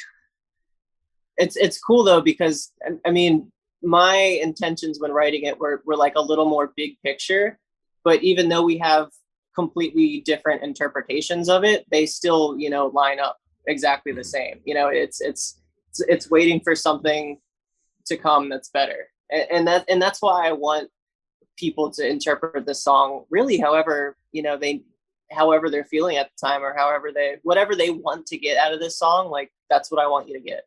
it's cool though, because I mean, my intentions when writing it were like a little more big picture, but even though we have completely different interpretations of it, they still, line up exactly the same. It's waiting for something to come that's better. And that's why I want people to interpret the song really however, however they're feeling at the time, or whatever they want to get out of this song. Like, that's what I want you to get.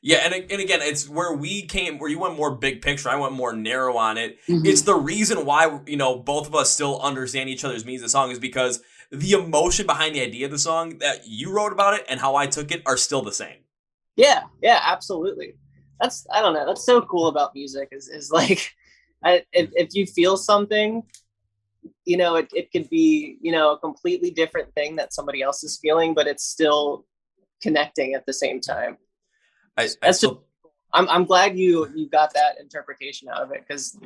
Yeah, and again, it's where you went more big picture, I went more narrow on it. Mm-hmm. It's the reason why, both of us still understand each other's meanings of the song is because the emotion behind the idea of the song that you wrote about it and how I took it are still the same. Yeah, absolutely. I don't know, that's so cool about music is like, if you feel something, it could be, a completely different thing that somebody else is feeling, but it's still connecting at the same time. I'm glad you got that interpretation out of it, because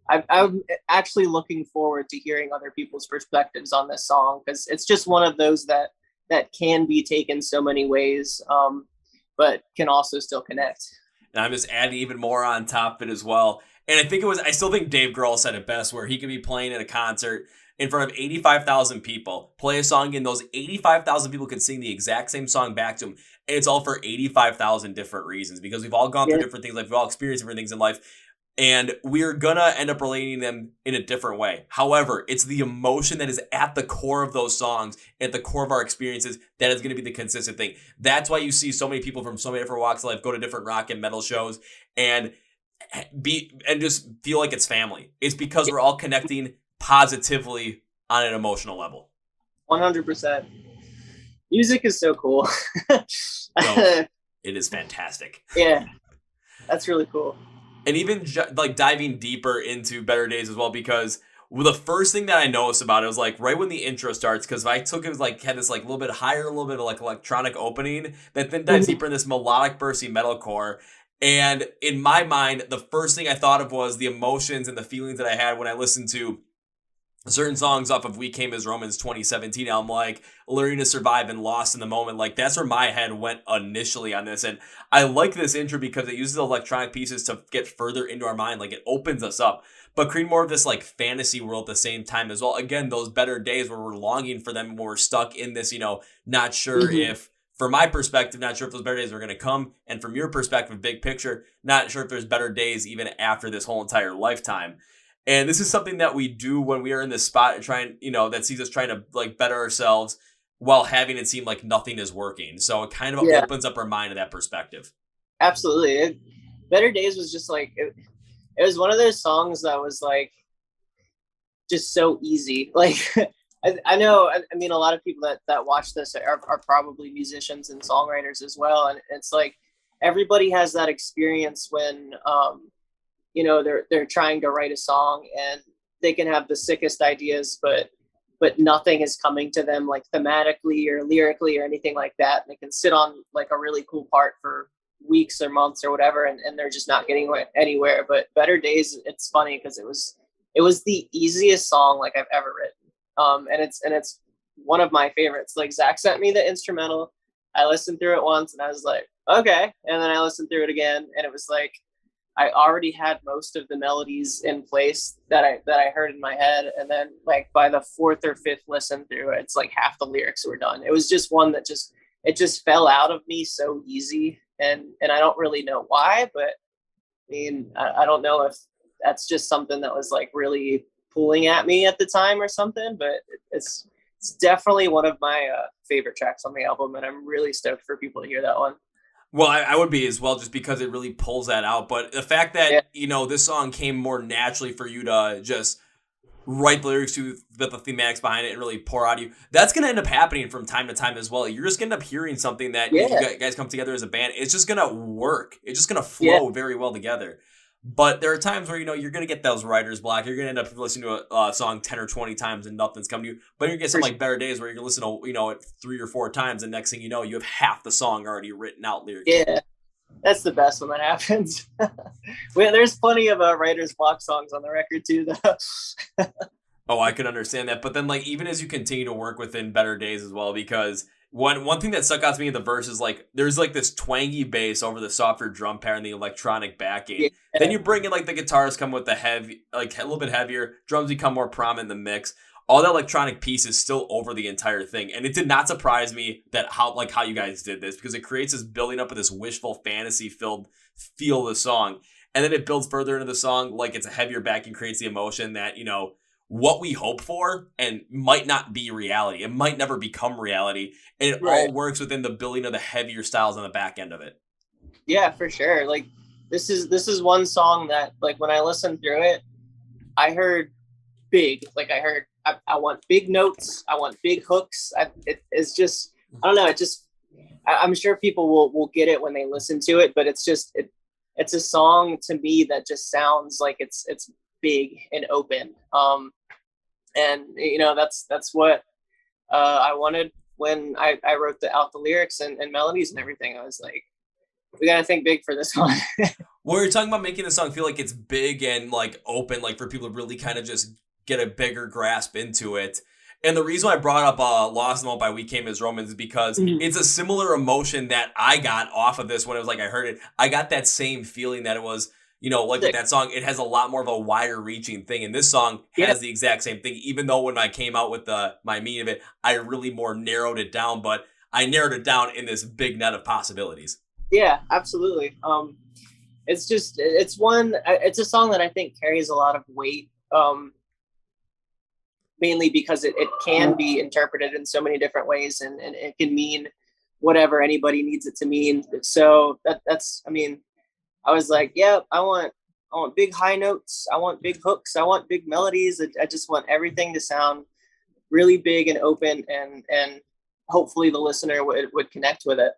I'm actually looking forward to hearing other people's perspectives on this song, because it's just one of those that can be taken so many ways, but can also still connect. And I'm just adding even more on top of it as well. And I still think Dave Grohl said it best, where he could be playing at a concert in front of 85,000 people, play a song, and those 85,000 people can sing the exact same song back to him. And it's all for 85,000 different reasons, because we've all gone through different things, like we've all experienced different things in life, and we're gonna end up relating them in a different way. However, it's the emotion that is at the core of those songs, at the core of our experiences, that is gonna be the consistent thing. That's why you see so many people from so many different walks of life go to different rock and metal shows and just feel like it's family. It's because we're all connecting positively on an emotional level. 100%. Music is so cool. No, it is fantastic. Yeah, that's really cool. And even like diving deeper into Better Days as well, because the first thing that I noticed about it was like right when the intro starts, because I took it was like had this like little bit higher, a little bit of like electronic opening that then dives deeper in this melodic bursty metalcore. And in my mind, the first thing I thought of was the emotions and the feelings that I had when I listened to certain songs off of We Came as Romans 2017 album, like Learning to Survive and Lost in the Moment. Like, that's where my head went initially on this. And I like this intro because it uses the electronic pieces to get further into our mind. Like, it opens us up, but create more of this like fantasy world at the same time as well. Again, those better days where we're longing for them, when we're stuck in this, not sure if, from my perspective, not sure if those better days are going to come. And from your perspective, big picture, not sure if there's better days even after this whole entire lifetime. And this is something that we do when we are in this spot trying, that sees us trying to like better ourselves while having it seem like nothing is working. So it kind of opens up our mind to that perspective. Absolutely. Better Days was just like, it was one of those songs that was like, just so easy. Like, I know, I mean, a lot of people that watch this are probably musicians and songwriters as well. And it's like, everybody has that experience when, they're trying to write a song and they can have the sickest ideas, but nothing is coming to them like thematically or lyrically or anything like that. And they can sit on like a really cool part for weeks or months or whatever, and they're just not getting anywhere. But Better Days, it's funny because it was the easiest song like I've ever written. And it's one of my favorites. Like, Zach sent me the instrumental. I listened through it once and I was like, okay. And then I listened through it again, and it was like, I already had most of the melodies in place that I heard in my head. And then like by the fourth or fifth listen through it, it's like half the lyrics were done. It was just one that just fell out of me so easy. And I don't really know why, but I mean, I don't know if that's just something that was like really pulling at me at the time or something, but it's definitely one of my favorite tracks on the album. And I'm really stoked for people to hear that one. Well, I would be as well, just because it really pulls that out. But the fact that, this song came more naturally for you to just write the lyrics to the thematics behind it and really pour out of you, that's going to end up happening from time to time as well. You're just going to end up hearing something that you guys come together as a band. It's just going to work. It's just going to flow very well together. But there are times where, you're going to get those writer's block. You're going to end up listening to a song 10 or 20 times and nothing's coming to you. But you're going to get some like Better Days where you're going to listen to, it 3 or 4 times. And next thing you know, you have half the song already written out lyrically. Yeah, that's the best when that happens. There's plenty of writer's block songs on the record too, though. Oh, I could understand that. But then like, even as you continue to work within Better Days as well, because one thing that stuck out to me in the verse is like, there's like this twangy bass over the softer drum pattern, the electronic backing. Yeah. Then you bring in like the guitars come with the heavy, like a little bit heavier, drums become more prominent in the mix. all that electronic piece is still over the entire thing. And it did not surprise me that how you guys did this, because it creates this building up of this wishful fantasy filled feel of the song. And then it builds further into the song, like it's a heavier backing, creates the emotion that, you know, what we hope for and might not be reality. It might never become reality. And it all works within the building of the heavier styles on the back end of it. Yeah, for sure. Like this is one song that, like, when I listened through it, I heard big. Like I want big notes. I want big hooks. It's just, I don't know. It just, I'm sure people will get it when they listen to it, but it's just, it's a song to me that just sounds like it's big and open. And you know, that's what I wanted when I wrote out the lyrics and melodies and everything. I was like, we gotta think big for this one. Well, you're talking about making the song feel like it's big and like open, like for people to really kind of just get a bigger grasp into it. And the reason I brought up Lost in the Moment by We Came as Romans is because it's a similar emotion that I got off of this when it was like I heard it. I got that same feeling that it was, you know, like with that song, it has a lot more of a wider reaching thing. And this song has the exact same thing, even though when I came out with my meaning of it, I really more narrowed it down, but I narrowed it down in this big net of possibilities. Yeah, absolutely. It's just, it's a song that I think carries a lot of weight. Mainly because it can be interpreted in so many different ways, and it can mean whatever anybody needs it to mean. So that's, I mean, I was like, yeah, I want big high notes. I want big hooks. I want big melodies. I just want everything to sound really big and open, and hopefully the listener would connect with it.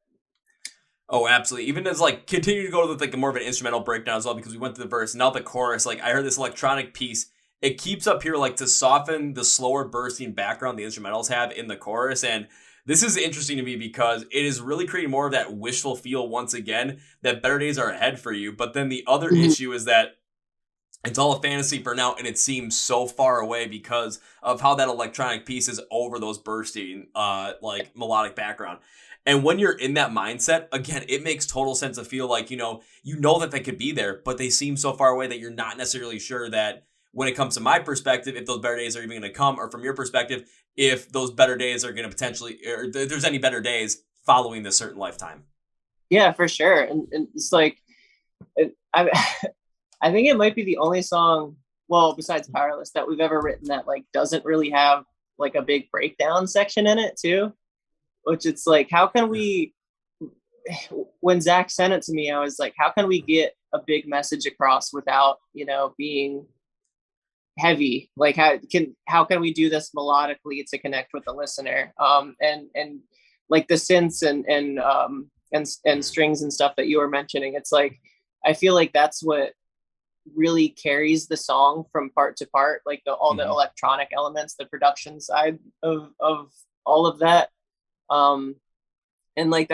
Oh, absolutely. Even as like continue to go to like more of an instrumental breakdown as well, because we went to the verse, now the chorus, like I heard this electronic piece. It keeps up here like to soften the slower bursting background the instrumentals have in the chorus. And this is interesting to me because it is really creating more of that wishful feel once again, that better days are ahead for you. But then the other issue is that it's all a fantasy for now, and it seems so far away because of how that electronic piece is over those bursting like melodic background. And when you're in that mindset, again, it makes total sense to feel like, you know that they could be there, but they seem so far away that you're not necessarily sure that when it comes to my perspective, if those better days are even going to come, or from your perspective, if those better days are going to potentially, or if there's any better days following this certain lifetime. Yeah, for sure. And it's like, I think it might be the only song, well, besides Powerless, that we've ever written that like doesn't really have like a big breakdown section in it too, which it's like, how can we, when Zach sent it to me, I was like, how can we get a big message across without, you know, being heavy? Like how can we do this melodically to connect with the listener? And like the synths and strings and stuff that you were mentioning, it's like, I feel like that's what really carries the song from part to part, like all the electronic elements, the production side of all of that. And like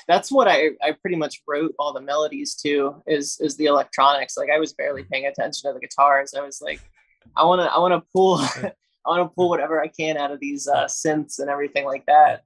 that's what I pretty much wrote all the melodies to, is the electronics. Like I was barely paying attention to the guitars. I was like, I want to pull whatever I can out of these synths and everything like that.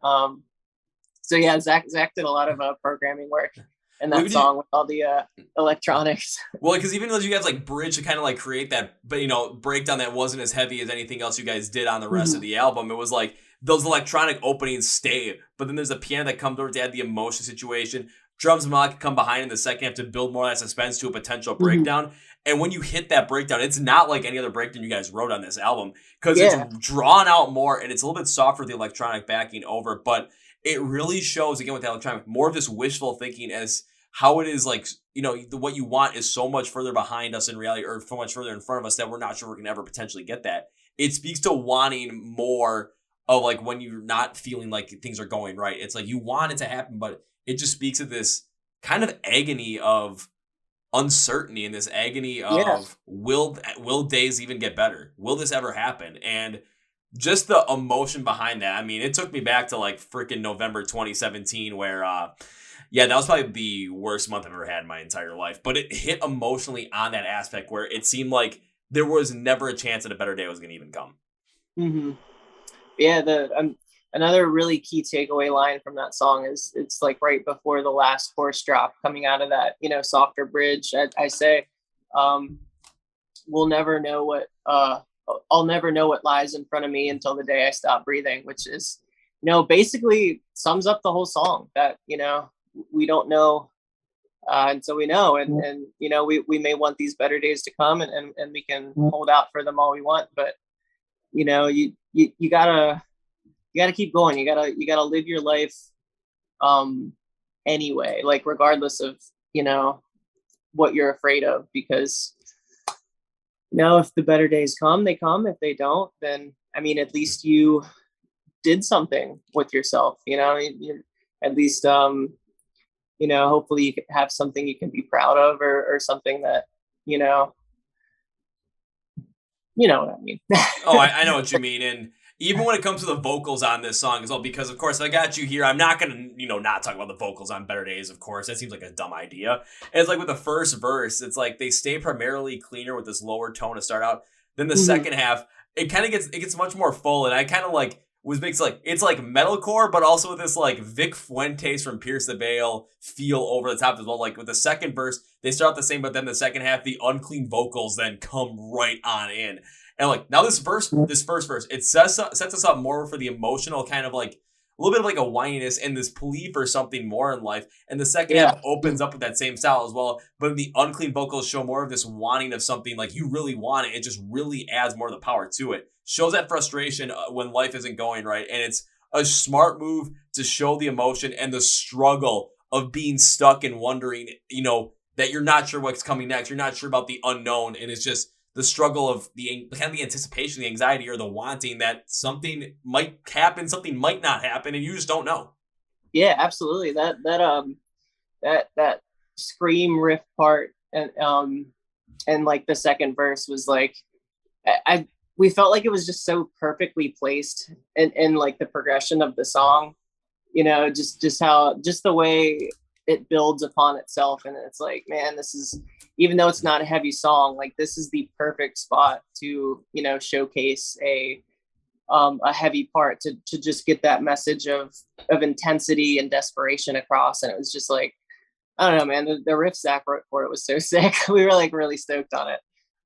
So yeah, Zach did a lot of programming work in that song with all the electronics. Well, because even though you guys like bridge to kind of like create that, but breakdown that wasn't as heavy as anything else you guys did on the rest of the album, it was like those electronic openings stay, but then there's a piano that comes over to add the emotion situation. Drums and melodic come behind in the second half to build more of that suspense to a potential breakdown. And when you hit that breakdown, it's not like any other breakdown you guys wrote on this album, because it's drawn out more and it's a little bit softer with the electronic backing over, but it really shows, again, with the electronic, more of this wishful thinking as how it is like, what you want is so much further behind us in reality, or so much further in front of us, that we're not sure we're going to ever potentially get that. It speaks to wanting more of like when you're not feeling like things are going right. It's like you want it to happen, but it just speaks of this kind of agony of uncertainty and this agony of will days even get better? Will this ever happen? And just the emotion behind that. I mean, it took me back to like freaking November 2017 where, that was probably the worst month I've ever had in my entire life. But it hit emotionally on that aspect where it seemed like there was never a chance that a better day was going to even come. Mm-hmm. Yeah, another really key takeaway line from that song is it's like right before the last chorus drop, coming out of that, softer bridge. I say, we'll never know what a I'll never know what lies in front of me until the day I stop breathing, which is, basically sums up the whole song, that, we don't know until we know. And we may want these better days to come, and we can hold out for them all we want. But, you gotta keep going. You gotta live your life anyway, like regardless of, what you're afraid of, because if the better days come, they come. If they don't, then at least you did something with yourself. At least hopefully you can have something you can be proud of, or something that you know what I mean. Oh, I know what you mean. And even when it comes to the vocals on this song as well, because of course, if I got you here, I'm not going to, not talk about the vocals on Better Days, of course. That seems like a dumb idea. And it's like with the first verse, it's like they stay primarily cleaner with this lower tone to start out. Then the second half, it kind of gets much more full. And I kind of like makes like, it's like metalcore, but also with this like Vic Fuentes from Pierce the Veil feel over the top as well. Like with the second verse, they start out the same, but then the second half, the unclean vocals then come right on in. And like now this first verse, it sets us up more for the emotional kind of like a little bit of like a whininess and this plea for something more in life. And the second half opens up with that same style as well. But the unclean vocals show more of this wanting of something like you really want it. It just really adds more of the power to it. Shows that frustration when life isn't going right. And it's a smart move to show the emotion and the struggle of being stuck and wondering, that you're not sure what's coming next. You're not sure about the unknown. And it's just the struggle of the kind of the anticipation, the anxiety, or the wanting that something might happen, something might not happen, and you just don't know. Yeah, absolutely. That scream riff part and like the second verse was like, we felt like it was just so perfectly placed in like the progression of the song, just the way it builds upon itself. And it's like, man, this is, even though it's not a heavy song, like this is the perfect spot to, showcase a heavy part to just get that message of intensity and desperation across. And it was just like, I don't know, man, the riff Zach wrote for it was so sick. We were like really stoked on it.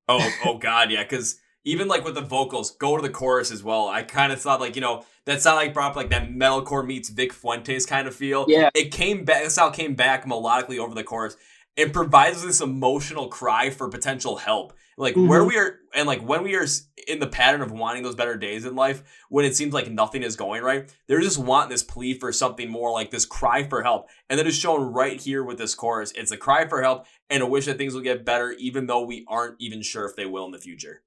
Oh God. Yeah. Cause even like with the vocals, go to the chorus as well. I kind of thought like, that sound like brought up like that metalcore meets Vic Fuentes kind of feel. Yeah. It came back, the sound came back melodically over the chorus. It provides this emotional cry for potential help. Like where we are, and like when we are in the pattern of wanting those better days in life, when it seems like nothing is going right, they're just wanting this plea for something more, like this cry for help. And that is shown right here with this chorus. It's a cry for help and a wish that things will get better, even though we aren't even sure if they will in the future.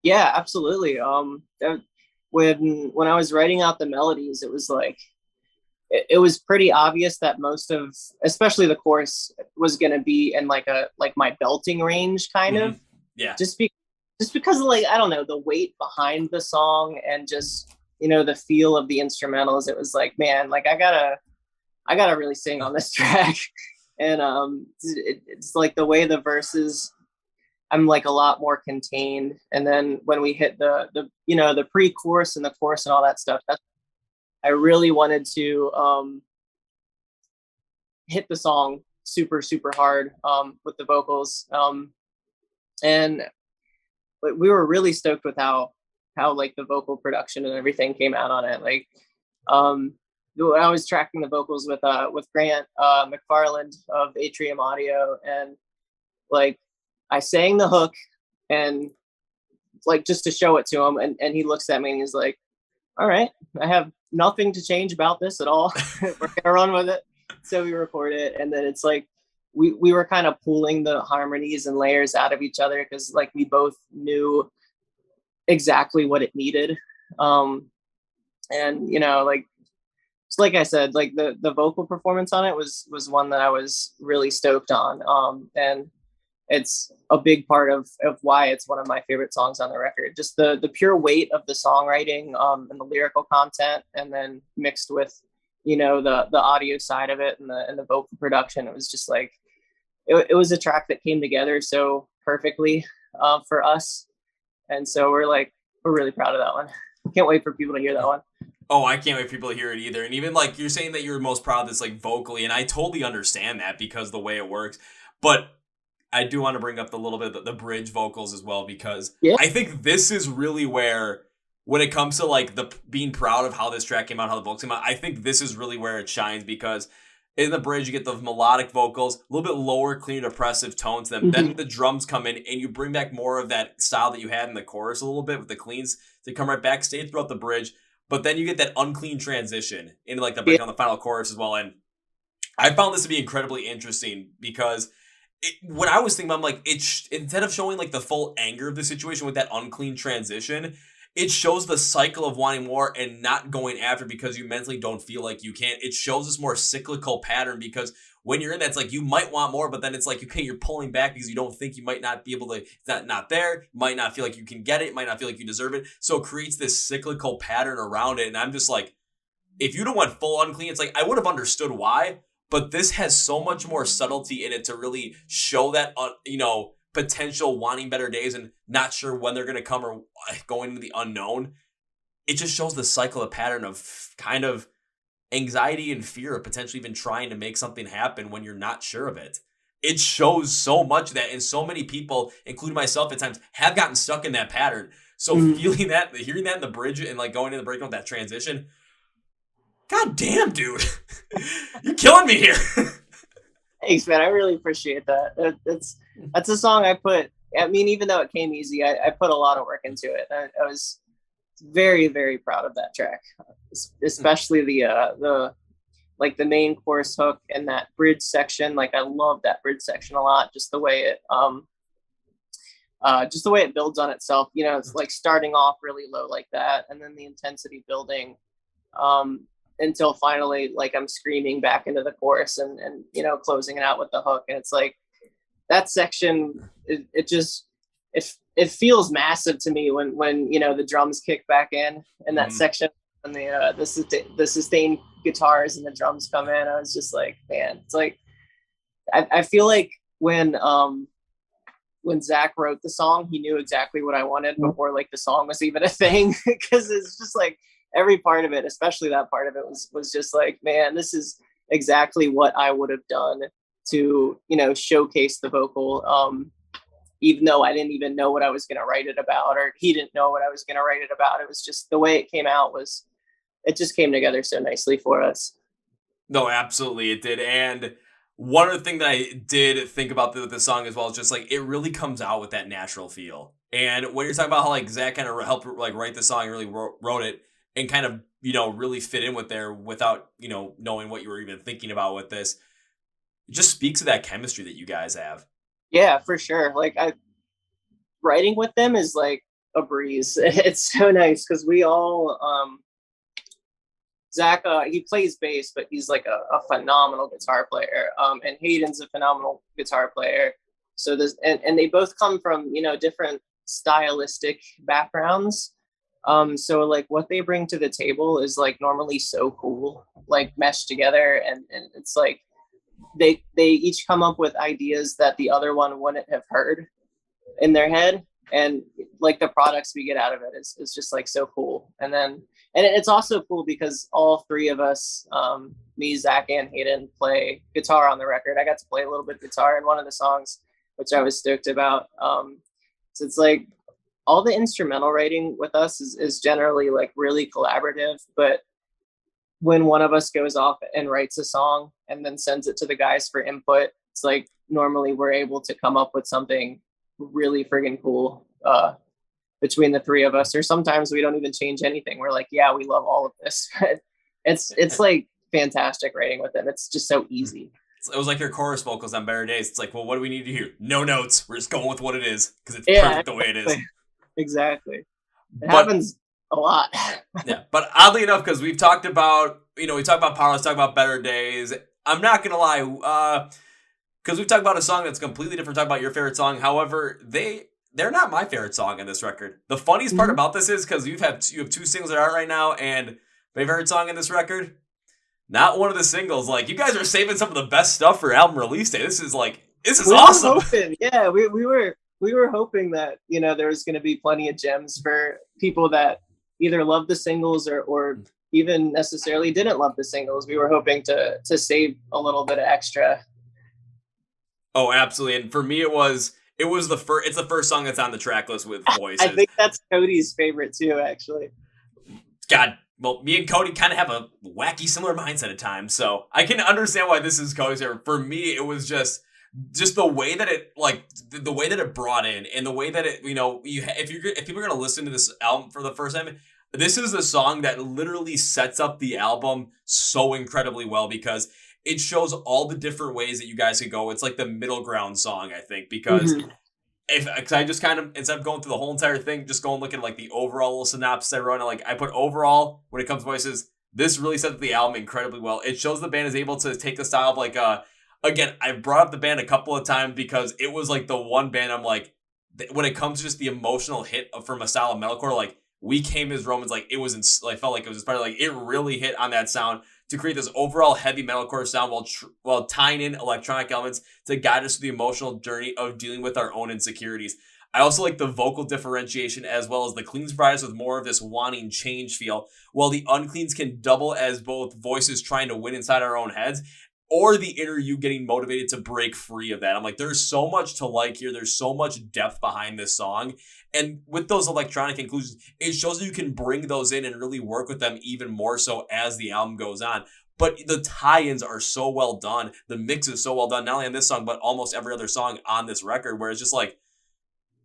Yeah, absolutely. When I was writing out the melodies, it was like, it was pretty obvious that most of, especially the chorus, was going to be in like my belting range kind of. Yeah. Just because of like, I don't know, the weight behind the song and just, the feel of the instrumentals. It was like, man, like I gotta really sing on this track. And it's like the way the verses, I'm like a lot more contained. And then when we hit the pre-chorus and the chorus and all that stuff, I really wanted to hit the song super, super hard with the vocals. And we were really stoked with how like the vocal production and everything came out on it. Like I was tracking the vocals with Grant McFarland of Atrium Audio, and like I sang the hook and like just to show it to him, and he looks at me and he's like, all right, I have nothing to change about this at all. We're gonna run with it. So we record it, and then it's like we were kind of pulling the harmonies and layers out of each other because like we both knew exactly what it needed. And like I said, like the vocal performance on it was one that I was really stoked on. And it's a big part of why it's one of my favorite songs on the record. Just the pure weight of the songwriting and the lyrical content, and then mixed with, the audio side of it and the vocal production. It was just like, it was a track that came together so perfectly for us. And so we're really proud of that one. Can't wait for people to hear that one. Oh, I can't wait for people to hear it either. And even like you're saying that you're most proud of this like vocally, and I totally understand that because the way it works. But I do want to bring up the little bit the bridge vocals as well, because Yeah. I think this is really where, when it comes to like the being proud of how this track came out, how the vocals came out, I think this is really where it shines, because in the bridge you get the melodic vocals, a little bit lower, clean, depressive tones. Then the drums come in and you bring back more of that style that you had in the chorus a little bit with the cleans to come right back, stay throughout the bridge. But then you get that unclean transition into like the break on the final chorus as well. And I found this to be incredibly interesting because when I was thinking about, I'm like, instead of showing like the full anger of the situation with that unclean transition, it shows the cycle of wanting more and not going after because you mentally don't feel like you can. It shows this more cyclical pattern, because when you're in that, it's like you might want more, but then it's like, okay, you're pulling back because you don't think you might not be able to, it's not there. You might not feel like you can get it. Might not feel like you deserve it. So it creates this cyclical pattern around it. And I'm just like, if you'd have went full unclean, it's like, I would have understood why, but this has so much more subtlety in it to really show that, potential wanting better days and not sure when they're going to come or going into the unknown. It just shows the cycle, of pattern of kind of anxiety and fear of potentially even trying to make something happen when you're not sure of it. It shows so much of that, and so many people, including myself at times, have gotten stuck in that pattern. So feeling that, hearing that in the bridge and like going in the breakdown with that transition, god damn, dude. You're killing me here. Thanks, man. I really appreciate that. That's a song even though it came easy, I put a lot of work into it. I was very, very proud of that track, especially the main chorus hook and that bridge section. Like, I love that bridge section a lot. Just the way it builds on itself. It's like starting off really low like that, and then the intensity building until finally, like, I'm screaming back into the chorus and closing it out with the hook. And it's like, that section, it feels massive to me when the drums kick back in and that section, and the sustained guitars and the drums come in. I was just like, man, it's like, I feel like when Zach wrote the song, he knew exactly what I wanted before like the song was even a thing, because it's just like, every part of it, especially that part of it, was just like, man, this is exactly what I would have done to, showcase the vocal. Even though I didn't even know what I was going to write it about, or he didn't know what I was going to write it about. It was just the way it came out it just came together so nicely for us. No, absolutely it did. And one other thing that I did think about the song as well is just like, it really comes out with that natural feel. And when you're talking about how like Zach kind of helped like write the song, really wrote it and kind of, really fit in with there without, knowing what you were even thinking about with this, it just speaks to that chemistry that you guys have. Yeah, for sure. Like, writing with them is like a breeze. It's so nice because we all, Zach, he plays bass, but he's like a phenomenal guitar player. And Hayden's a phenomenal guitar player. So and they both come from, different stylistic backgrounds. So like what they bring to the table is like normally so cool, like meshed together. And it's like, they each come up with ideas that the other one wouldn't have heard in their head, and like the products we get out of it is just like so cool. And it's also cool because all three of us, me, Zach, and Hayden, play guitar on the record. I got to play a little bit of guitar in one of the songs, which I was stoked about. So it's like all the instrumental writing with us is generally like really collaborative, but when one of us goes off and writes a song and then sends it to the guys for input, it's like normally we're able to come up with something really friggin' cool between the three of us. Or sometimes we don't even change anything. We're like, yeah, we love all of this. It's like fantastic writing with them. It's just so easy. It was like your chorus vocals on Better Days. It's like, well, what do we need to hear? No notes. We're just going with what it is because it's perfect the way it is. Exactly. It happens a lot. Yeah, but oddly enough, because we've talked about, we talk about Powerless, talk about Better Days. I'm not gonna lie, because we've talked about a song that's completely different. Talk about your favorite song. However, they're not my favorite song on this record. The funniest part about this is because you have two singles that are out right now, and my favorite song in this record, not one of the singles. Like, you guys are saving some of the best stuff for album release day. This is awesome. Yeah, we were hoping that there was going to be plenty of gems for people that either love the singles or even necessarily didn't love the singles. We were hoping to save a little bit of extra. Oh, absolutely. And for me, it's the first song that's on the track list with voices. I think that's Cody's favorite too, actually. God, well, me and Cody kind of have a wacky similar mindset at times, so I can understand why this is Cody's favorite. For me, it was just the way that it the way that it brought in, and the way that it, if people are gonna listen to this album for the first time, this is a song that literally sets up the album so incredibly well, because it shows all the different ways that you guys could go. It's like the middle ground song, I think, because because I just kind of, instead of going through the whole entire thing, just go and look at like the overall little synopsis I wrote, and like I put overall, when it comes to voices, this really sets up the album incredibly well. It shows the band is able to take the style of like again, I've brought up the band a couple of times because it was like the one band I'm like, when it comes to just the emotional hit from a style of metalcore, like We Came as Romans, like it was I felt like it was inspired, like it really hit on that sound to create this overall heavy metalcore sound while tying in electronic elements to guide us through the emotional journey of dealing with our own insecurities. I also like the vocal differentiation, as well as the cleans provide us with more of this wanting change feel, while the uncleans can double as both voices trying to win inside our own heads, or the inner you getting motivated to break free of that. I'm like, there's so much to like here. There's so much depth behind this song. And with those electronic inclusions, it shows that you can bring those in and really work with them even more so as the album goes on. But the tie-ins are so well done. The mix is so well done, not only on this song, but almost every other song on this record, where it's just like,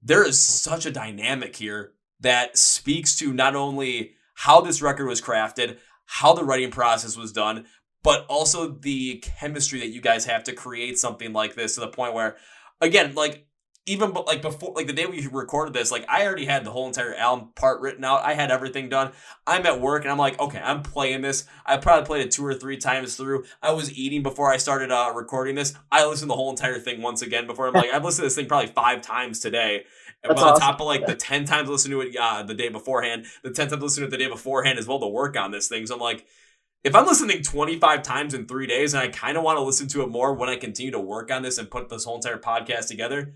there is such a dynamic here that speaks to not only how this record was crafted, how the writing process was done, but also the chemistry that you guys have to create something like this, to the point where, again, like even like before, like the day we recorded this, like I already had the whole entire album part written out. I had everything done. I'm at work and I'm like, okay, I'm playing this. I probably played it 2 or 3 times through. I was eating before I started recording this. I listened to the whole entire thing once again before. I'm like, I've listened to this thing probably 5 times today. That's on awesome. top of like the 10 times listened to it the day beforehand, the 10 times listened to it the day beforehand as well to work on this thing. So I'm like, if I'm listening 25 times in 3 days and I kind of want to listen to it more when I continue to work on this and put this whole entire podcast together,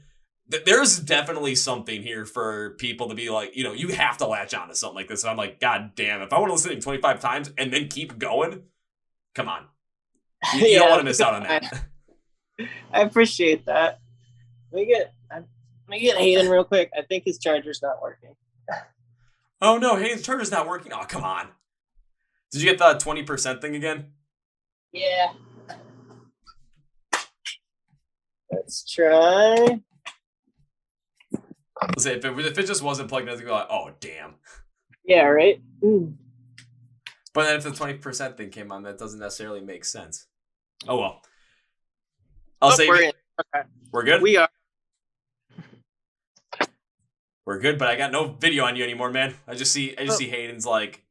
there's definitely something here for people to be like, you have to latch on to something like this. And I'm like, God damn, if I want to listen to it 25 times and then keep going, come on. You don't want to miss out on that. I appreciate that. Let me get Hayden real quick. I think his charger's not working. Oh no, Hayden's charger's not working. Oh, come on. Did you get the 20% thing again? Yeah. Let's try. Let's say if it just wasn't plugged in, I'd be like, oh damn. Yeah, right? Ooh. But then if the 20% thing came on, that doesn't necessarily make sense. Oh well. I'll say we're in. Okay. We're good? We are. We're good, but I got no video on you anymore, man. I just see Hayden's like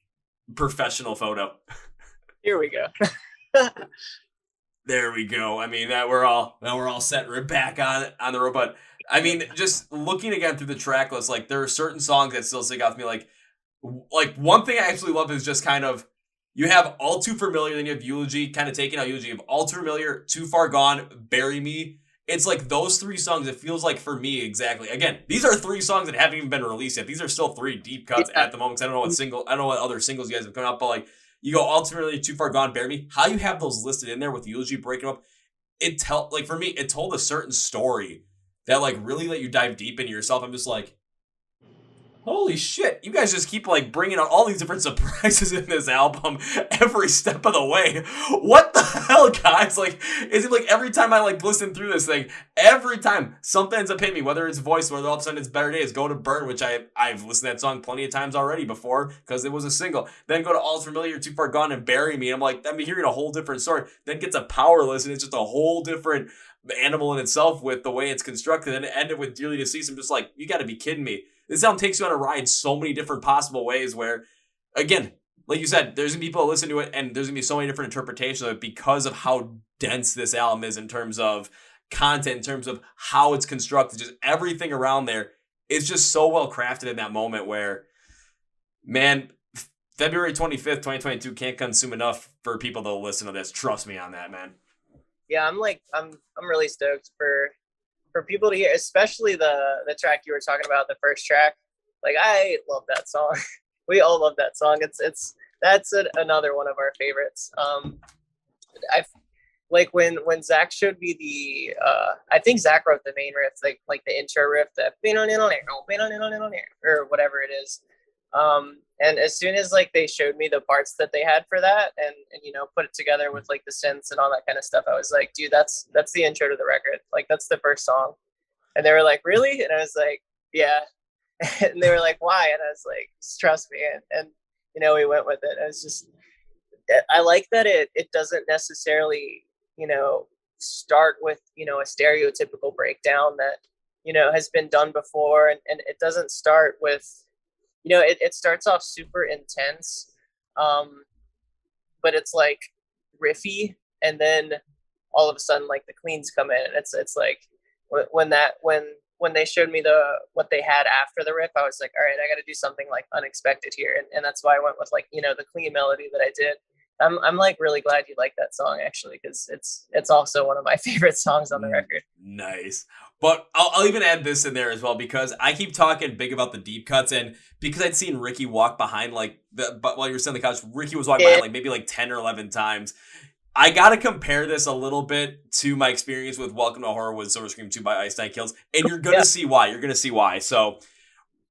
professional photo. Here we go. There we go. I mean, we're all set. We're back on the road. But I mean, just looking again through the track list, like there are certain songs that still stick out to me. Like one thing I absolutely love is just kind of, you have All Too Familiar, then you have Eulogy, kind of taking out Eulogy. You have All Too Familiar, Too Far Gone, Bury Me. It's like those 3 songs, it feels like for me exactly. Again, these are 3 songs that haven't even been released yet. These are still 3 deep cuts at the moment. I don't know what other singles you guys have come out, but like you go All Too Familiar, Too Far Gone, Bury Me. How you have those listed in there with Eulogy breaking up, for me, it told a certain story that like really let you dive deep into yourself. I'm just like, holy shit, you guys just keep like bringing out all these different surprises in this album every step of the way. What the hell, guys? Like, is it like every time I like listen through this thing, every time something ends up hitting me, whether it's voice, whether all of a sudden it's Better Days, Go to Burn, which I've listened to that song plenty of times already before because it was a single. Then go to All Familiar, Too Far Gone, and Bury Me. I'm like, I'm hearing a whole different story. Then gets a Powerless, and it's just a whole different animal in itself with the way it's constructed. And it ended with Dearly Deceased. I'm just like, you got to be kidding me. This album takes you on a ride so many different possible ways where, again, like you said, there's going to be people that listen to it and there's going to be so many different interpretations of it because of how dense this album is in terms of content, in terms of how it's constructed, just everything around there. It's just so well crafted in that moment where, man, February 25th, 2022 can't consume enough for people to listen to this. Trust me on that, man. Yeah, I'm really stoked for people to hear, especially the track you were talking about, the first track. Like, I love that song. We all love that song. That's another one of our favorites. like when Zach showed me the I think Zach wrote the main riff, like the intro riff, the or whatever it is. And as soon as like they showed me the parts that they had for that, and you know, put it together with like the synths and all that kind of stuff, I was like, dude, that's the intro to the record. Like that's the first song. And they were like, really? And I was like, yeah. And they were like, why? And I was like, just trust me. And you know, we went with it. It was just, I like that it doesn't necessarily, you know, start with, you know, a stereotypical breakdown that, you know, has been done before. And it doesn't start with, you know, it starts off super intense, but it's like riffy. And then all of a sudden, like the cleans come in, and it's like when they showed me what they had after the riff, I was like, all right, I got to do something like unexpected here. And that's why I went with like, you know, the clean melody that I did. I'm like really glad you like that song actually, because it's also one of my favorite songs on the record. Nice. But I'll even add this in there as well, because I keep talking big about the deep cuts, and because I'd seen Ricky walk behind but while you were sitting on the couch, Ricky was walking behind like maybe like 10 or 11 times. I gotta compare this a little bit to my experience with Welcome to Horror with Silver Scream 2 by Ice Nine Kills, and you're gonna see why. You're gonna see why. So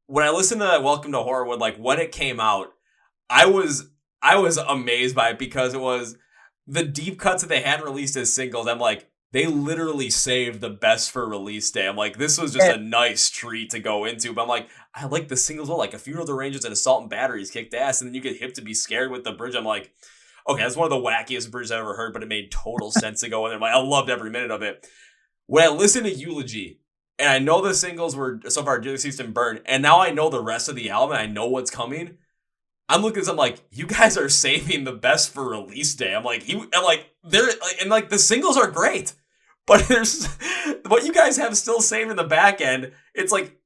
when I listened to Welcome to Horrorwood, like when it came out, I was amazed by it, because it was the deep cuts that they hadn't released as singles. I'm like, they literally saved the best for release day. I'm like, this was just a nice treat to go into. But I'm like, I like the singles well, like A Funeral to Rangers and Assault and Batteries kicked ass, and then you get Hip to Be Scared with the bridge. I'm like, okay, that's one of the wackiest bridges I've ever heard, but it made total sense to go in there. I'm like, I loved every minute of it. When I listened to Eulogy, and I know the singles were so far Dearly Deceased and Burn, and now I know the rest of the album, and I know what's coming, I'm looking at this, I'm like, you guys are saving the best for release day. I'm like, the singles are great, but there's what you guys have still saved in the back end. It's like,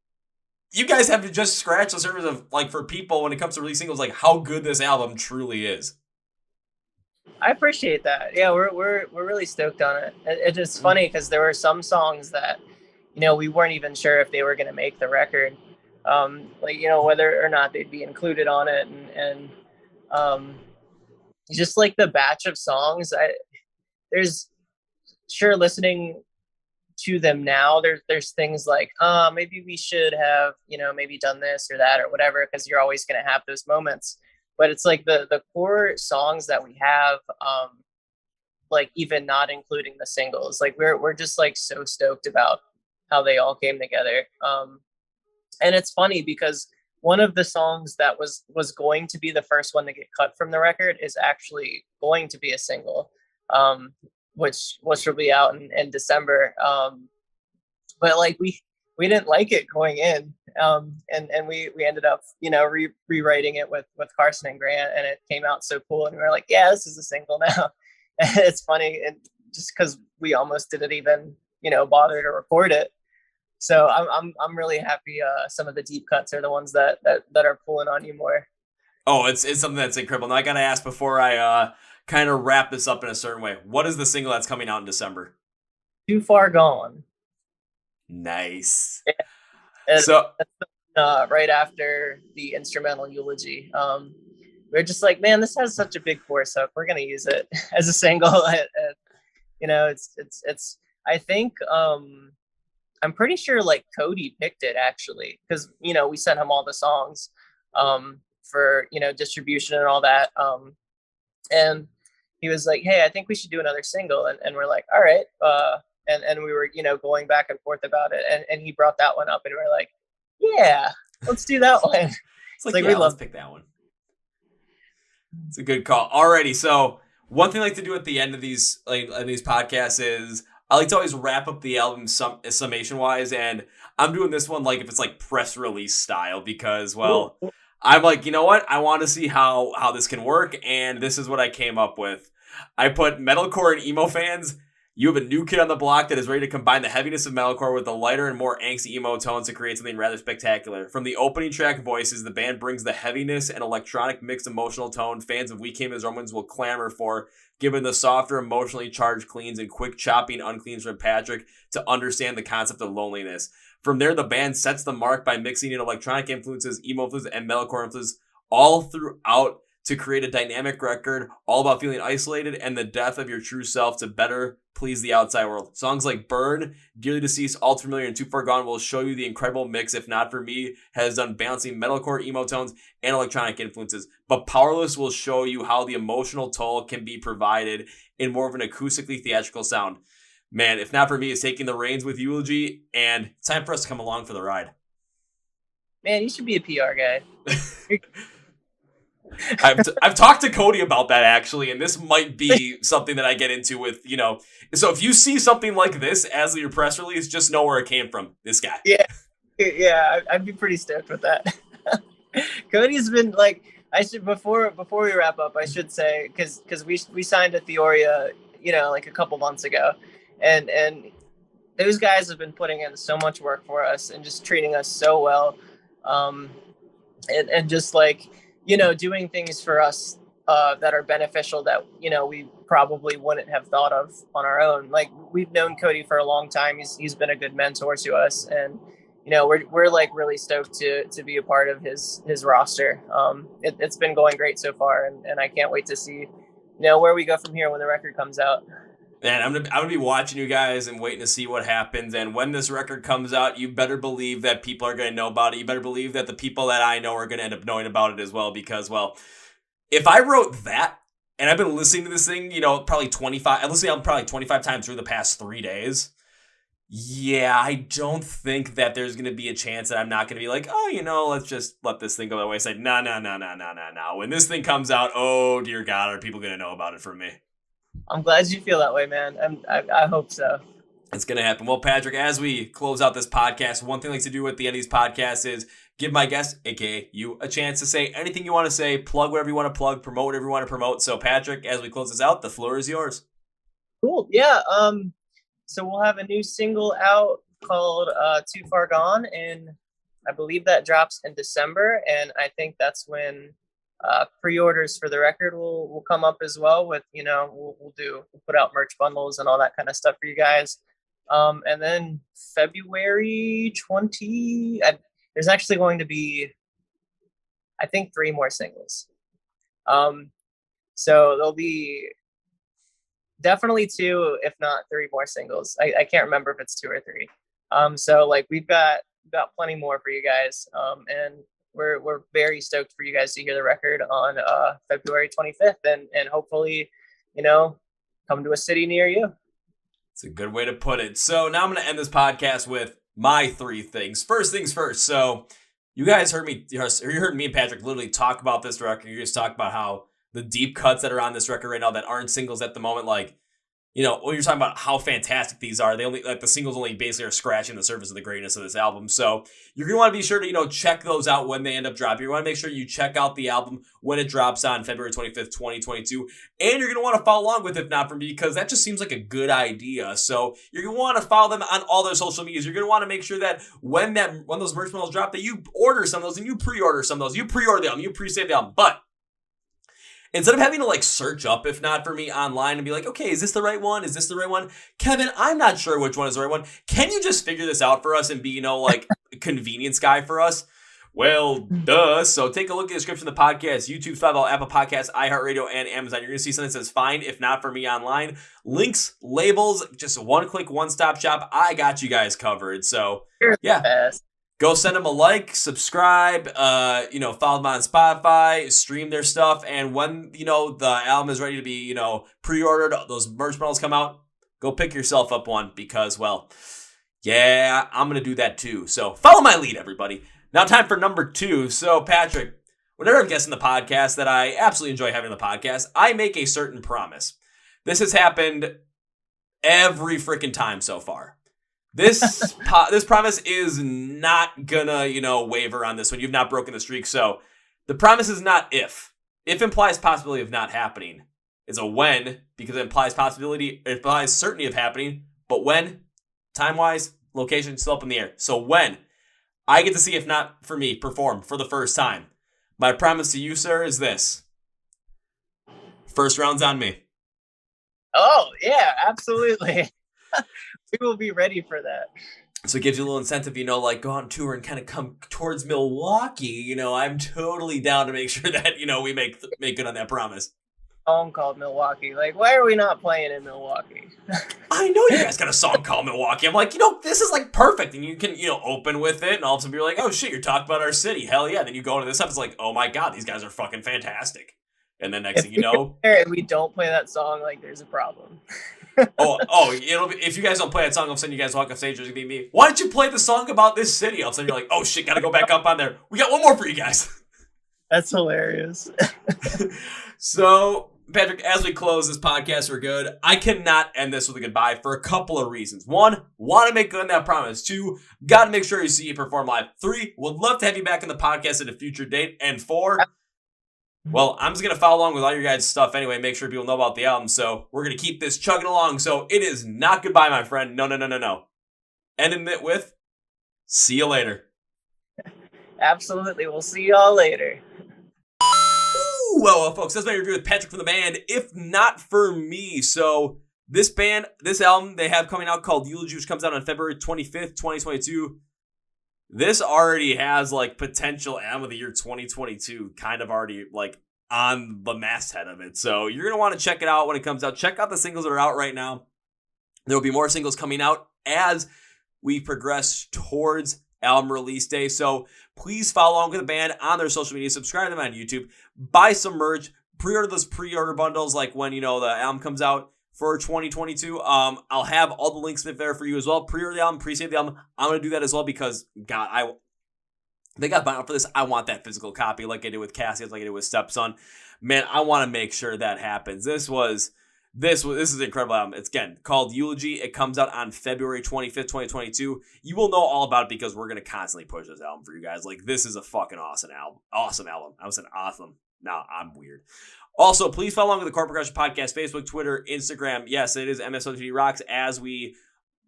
you guys have to just scratch the surface of, like, for people when it comes to release singles, like how good this album truly is. I appreciate that. Yeah, we're really stoked on it. It's just funny because there were some songs that, you know, we weren't even sure if they were going to make the record. Like, you know, whether or not they'd be included on it, and just like the batch of songs, there's sure listening to them now, there's things like, maybe we should have, you know, maybe done this or that or whatever, because you're always going to have those moments. But it's like the core songs that we have, like even not including the singles, like we're just like so stoked about how they all came together. And it's funny because one of the songs that was going to be the first one to get cut from the record is actually going to be a single, which will be out in December. But like we didn't like it going in, and we ended up, you know, rewriting it with Carson and Grant, and it came out so cool, and we were like, yeah, this is a single now. And it's funny, and just because we almost didn't even, you know, bother to record it. So I'm really happy. Some of the deep cuts are the ones that are pulling on you more. Oh, it's something that's incredible. Now I gotta ask before I kind of wrap this up in a certain way. What is the single that's coming out in December? Too Far Gone. Nice. Yeah. So right after the instrumental Eulogy, we're just like, man, this has such a big chorus hook. We're gonna use it as a single. You know, it's. I think. I'm pretty sure like Cody picked it actually, because, you know, we sent him all the songs for, you know, distribution and all that. And he was like, hey, I think we should do another single. And we're like, all right. And we were, you know, going back and forth about it. And he brought that one up, and we were like, yeah, let's do that one. It's like, yeah, let's pick that one. It's a good call. Alrighty. So one thing I like to do at the end of these podcasts is I like to always wrap up the album summation wise, and I'm doing this one like if it's like press release style, because, well, I'm like, you know what? I want to see how this can work, and this is what I came up with. I put metalcore and emo fans. You have a new kid on the block that is ready to combine the heaviness of metalcore with the lighter and more angsty emo tones to create something rather spectacular. From the opening track Voices, the band brings the heaviness and electronic mixed emotional tone fans of We Came as Romans will clamor for, given the softer, emotionally charged cleans and quick chopping uncleans from Patrick to understand the concept of loneliness. From there, the band sets the mark by mixing in electronic influences, emo influences, and metalcore influences all throughout to create a dynamic record all about feeling isolated and the death of your true self to better please the outside world. Songs like Burn, Dearly Deceased, All Too Familiar, and Too Far Gone will show you the incredible mix, if not for me, has done balancing metalcore, emo tones, and electronic influences. But Powerless will show you how the emotional toll can be provided in more of an acoustically theatrical sound. Man, if not for me, it's taking the reins with Eulogy, and it's time for us to come along for the ride. Man, you should be a PR guy. I've talked to Cody about that, actually, and this might be something that I get into with, so if you see something like this as your press release, just know where it came from, this guy. Yeah, I'd be pretty stoked with that. Cody's been like, I should, before we wrap up, I should say, because we signed a Theoria, like a couple months ago, and those guys have been putting in so much work for us and just treating us so well, and just like, doing things for us that are beneficial that, we probably wouldn't have thought of on our own. Like, we've known Cody for a long time. He's been a good mentor to us, and we're like really stoked to be a part of his roster. It's been going great so far, and I can't wait to see where we go from here when the record comes out. Man, I'm gonna be watching you guys and waiting to see what happens. And when this record comes out, you better believe that people are gonna know about it. You better believe that the people that I know are gonna end up knowing about it as well. Because, well, if I wrote that, and I've been listening to this thing, probably 25 times through the past 3 days. Yeah, I don't think that there's gonna be a chance that I'm not gonna be like, let's just let this thing go the wayside. No. When this thing comes out, oh dear God, are people gonna know about it from me? I'm glad you feel that way, man. I hope so. It's going to happen. Well, Patrick, as we close out this podcast, one thing I like to do at the end of these podcasts is give my guests, aka you, a chance to say anything you want to say, plug whatever you want to plug, promote whatever you want to promote. So, Patrick, as we close this out, the floor is yours. Cool. Yeah. So we'll have a new single out called Too Far Gone, and I believe that drops in December, and I think that's when pre-orders for the record will come up as well. With we'll put out merch bundles and all that kind of stuff for you guys. And then February 20, there's actually going to be, I think, 3 more singles. So there'll be definitely 2, if not 3 more singles. I can't remember if it's 2 or 3. So like we've got plenty more for you guys. And we're very stoked for you guys to hear the record on February 25th, and hopefully, come to a city near you. It's a good way to put it. So now I'm going to end this podcast with my 3 things. First things first. So you guys heard me and Patrick literally talk about this record. You just talk about how the deep cuts that are on this record right now that aren't singles at the moment, like, when you're talking about how fantastic these are, they only, like, the singles only basically are scratching the surface of the greatness of this album. So you're going to want to be sure to, check those out when they end up dropping. You want to make sure you check out the album when it drops on February 25th, 2022. And you're going to want to follow along with If Not For Me, because that just seems like a good idea. So you're going to want to follow them on all their social medias. You're going to want to make sure that when those merch bundles drop, that you order some of those and you pre-order some of those. You pre-order the album, you pre-save the album. But instead of having to search up If Not For Me online and be like, okay, is this the right one? Is this the right one? Kevin, I'm not sure which one is the right one. Can you just figure this out for us and be, a convenience guy for us? Well, duh. So take a look at the description of the podcast, YouTube, Spotify, Apple Podcasts, iHeart Radio, and Amazon. You're going to see something that says Find If Not For Me online. Links, labels, just one-click, one-stop shop. I got you guys covered. So, yeah. Go send them a like, subscribe, follow them on Spotify, stream their stuff, and when, the album is ready to be, pre-ordered, those merch bundles come out, go pick yourself up one because, well, yeah, I'm going to do that too. So follow my lead, everybody. Now time for number 2. So, Patrick, whenever I'm guesting the podcast that I absolutely enjoy having on the podcast, I make a certain promise. This has happened every freaking time so far. This promise is not gonna, waver on this one. You've not broken the streak. So the promise is not if. If implies possibility of not happening. It's a when, because it implies certainty of happening. But when, time-wise, location, still up in the air. So when I get to see If Not For Me perform for the first time, my promise to you, sir, is this. First round's on me. Oh, yeah, absolutely. We will be ready for that. So it gives you a little incentive, like go out on tour and kind of come towards Milwaukee. I'm totally down to make sure that, we make good on that promise. Song called Milwaukee. Like, why are we not playing in Milwaukee? I know you guys got a song called Milwaukee. I'm like, this is like perfect. And you can, open with it. And all of a sudden you're like, oh shit, you're talking about our city. Hell yeah. Then you go into this stuff. It's like, oh my God, these guys are fucking fantastic. And then next thing you know. If we don't play that song, like there's a problem. If you guys don't play that song, all of a sudden you guys walk off stage, there's gonna be me. Why don't you play the song about this city? All of a sudden you're like, oh shit, gotta go back up on there. We got one more for you guys. That's hilarious. So, Patrick, as we close this podcast, we're good. I cannot end this with a goodbye for a couple of reasons. 1, want to make good on that promise. 2, got to make sure you see you perform live. 3, would love to have you back in the podcast at a future date. And 4, well, I'm just going to follow along with all your guys' stuff anyway, make sure people know about the album. So we're going to keep this chugging along. So it is not goodbye, my friend. No. Ending it with, see you later. Absolutely. We'll see y'all later. Well, folks, that's what you're doing with Patrick from the band, if not for me. So this album they have coming out called Eulogy, which comes out on February 25th, 2022. This already has like potential album of the year 2022 kind of already like on the masthead of it. So you're going to want to check it out when it comes out. Check out the singles that are out right now. There will be more singles coming out as we progress towards album release day. So please follow along with the band on their social media, subscribe to them on YouTube, buy some merch, pre-order those pre-order bundles like when, the album comes out for 2022. I'll have all the links there for you as well. Pre-order the album, pre-save the album. I'm going to do that as well because, God, they got bound for this. I want that physical copy like I did with Cassius, like I did with Stepson. Man, I want to make sure that happens. This is an incredible album. It's, again, called Eulogy. It comes out on February 25th, 2022. You will know all about it because we're going to constantly push this album for you guys. Like, this is a fucking awesome album. Awesome album. I said awesome. Now I'm weird. Also, please follow along with the Chord Progression Podcast, Facebook, Twitter, Instagram. Yes, it is MSOTD Rocks as we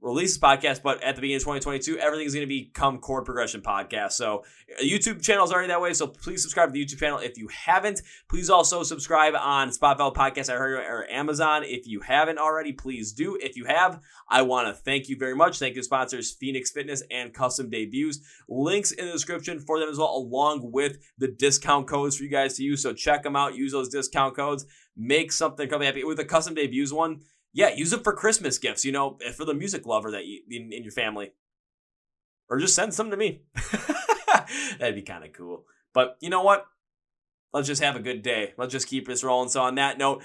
release this podcast, but at the beginning of 2022, everything's going to become Chord Progression Podcast. So YouTube channel is already that way, so please subscribe to the YouTube channel if you haven't. Please also subscribe on Spotify Podcast, iHeart, or Amazon. If you haven't already, please do. If you have, I want to thank you very much. Thank you to sponsors Phoenix Fitness and Custom Debuts. Links in the description for them as well, along with the discount codes for you guys to use. So check them out. Use those discount codes. Make something come happy. With the Custom Debuts one, yeah, use it for Christmas gifts, for the music lover that in your family. Or just send some to me. That'd be kind of cool. But you know what? Let's just have a good day. Let's just keep this rolling. So on that note,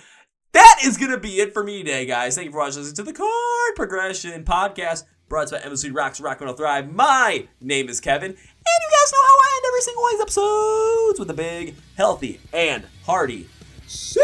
that is going to be it for me today, guys. Thank you for watching. Listening to the Chord Progression Podcast, brought to you by MC Rocks, Rock Will Thrive. My name is Kevin, and you guys know how I end every single one of these episodes with a big, healthy, and hearty see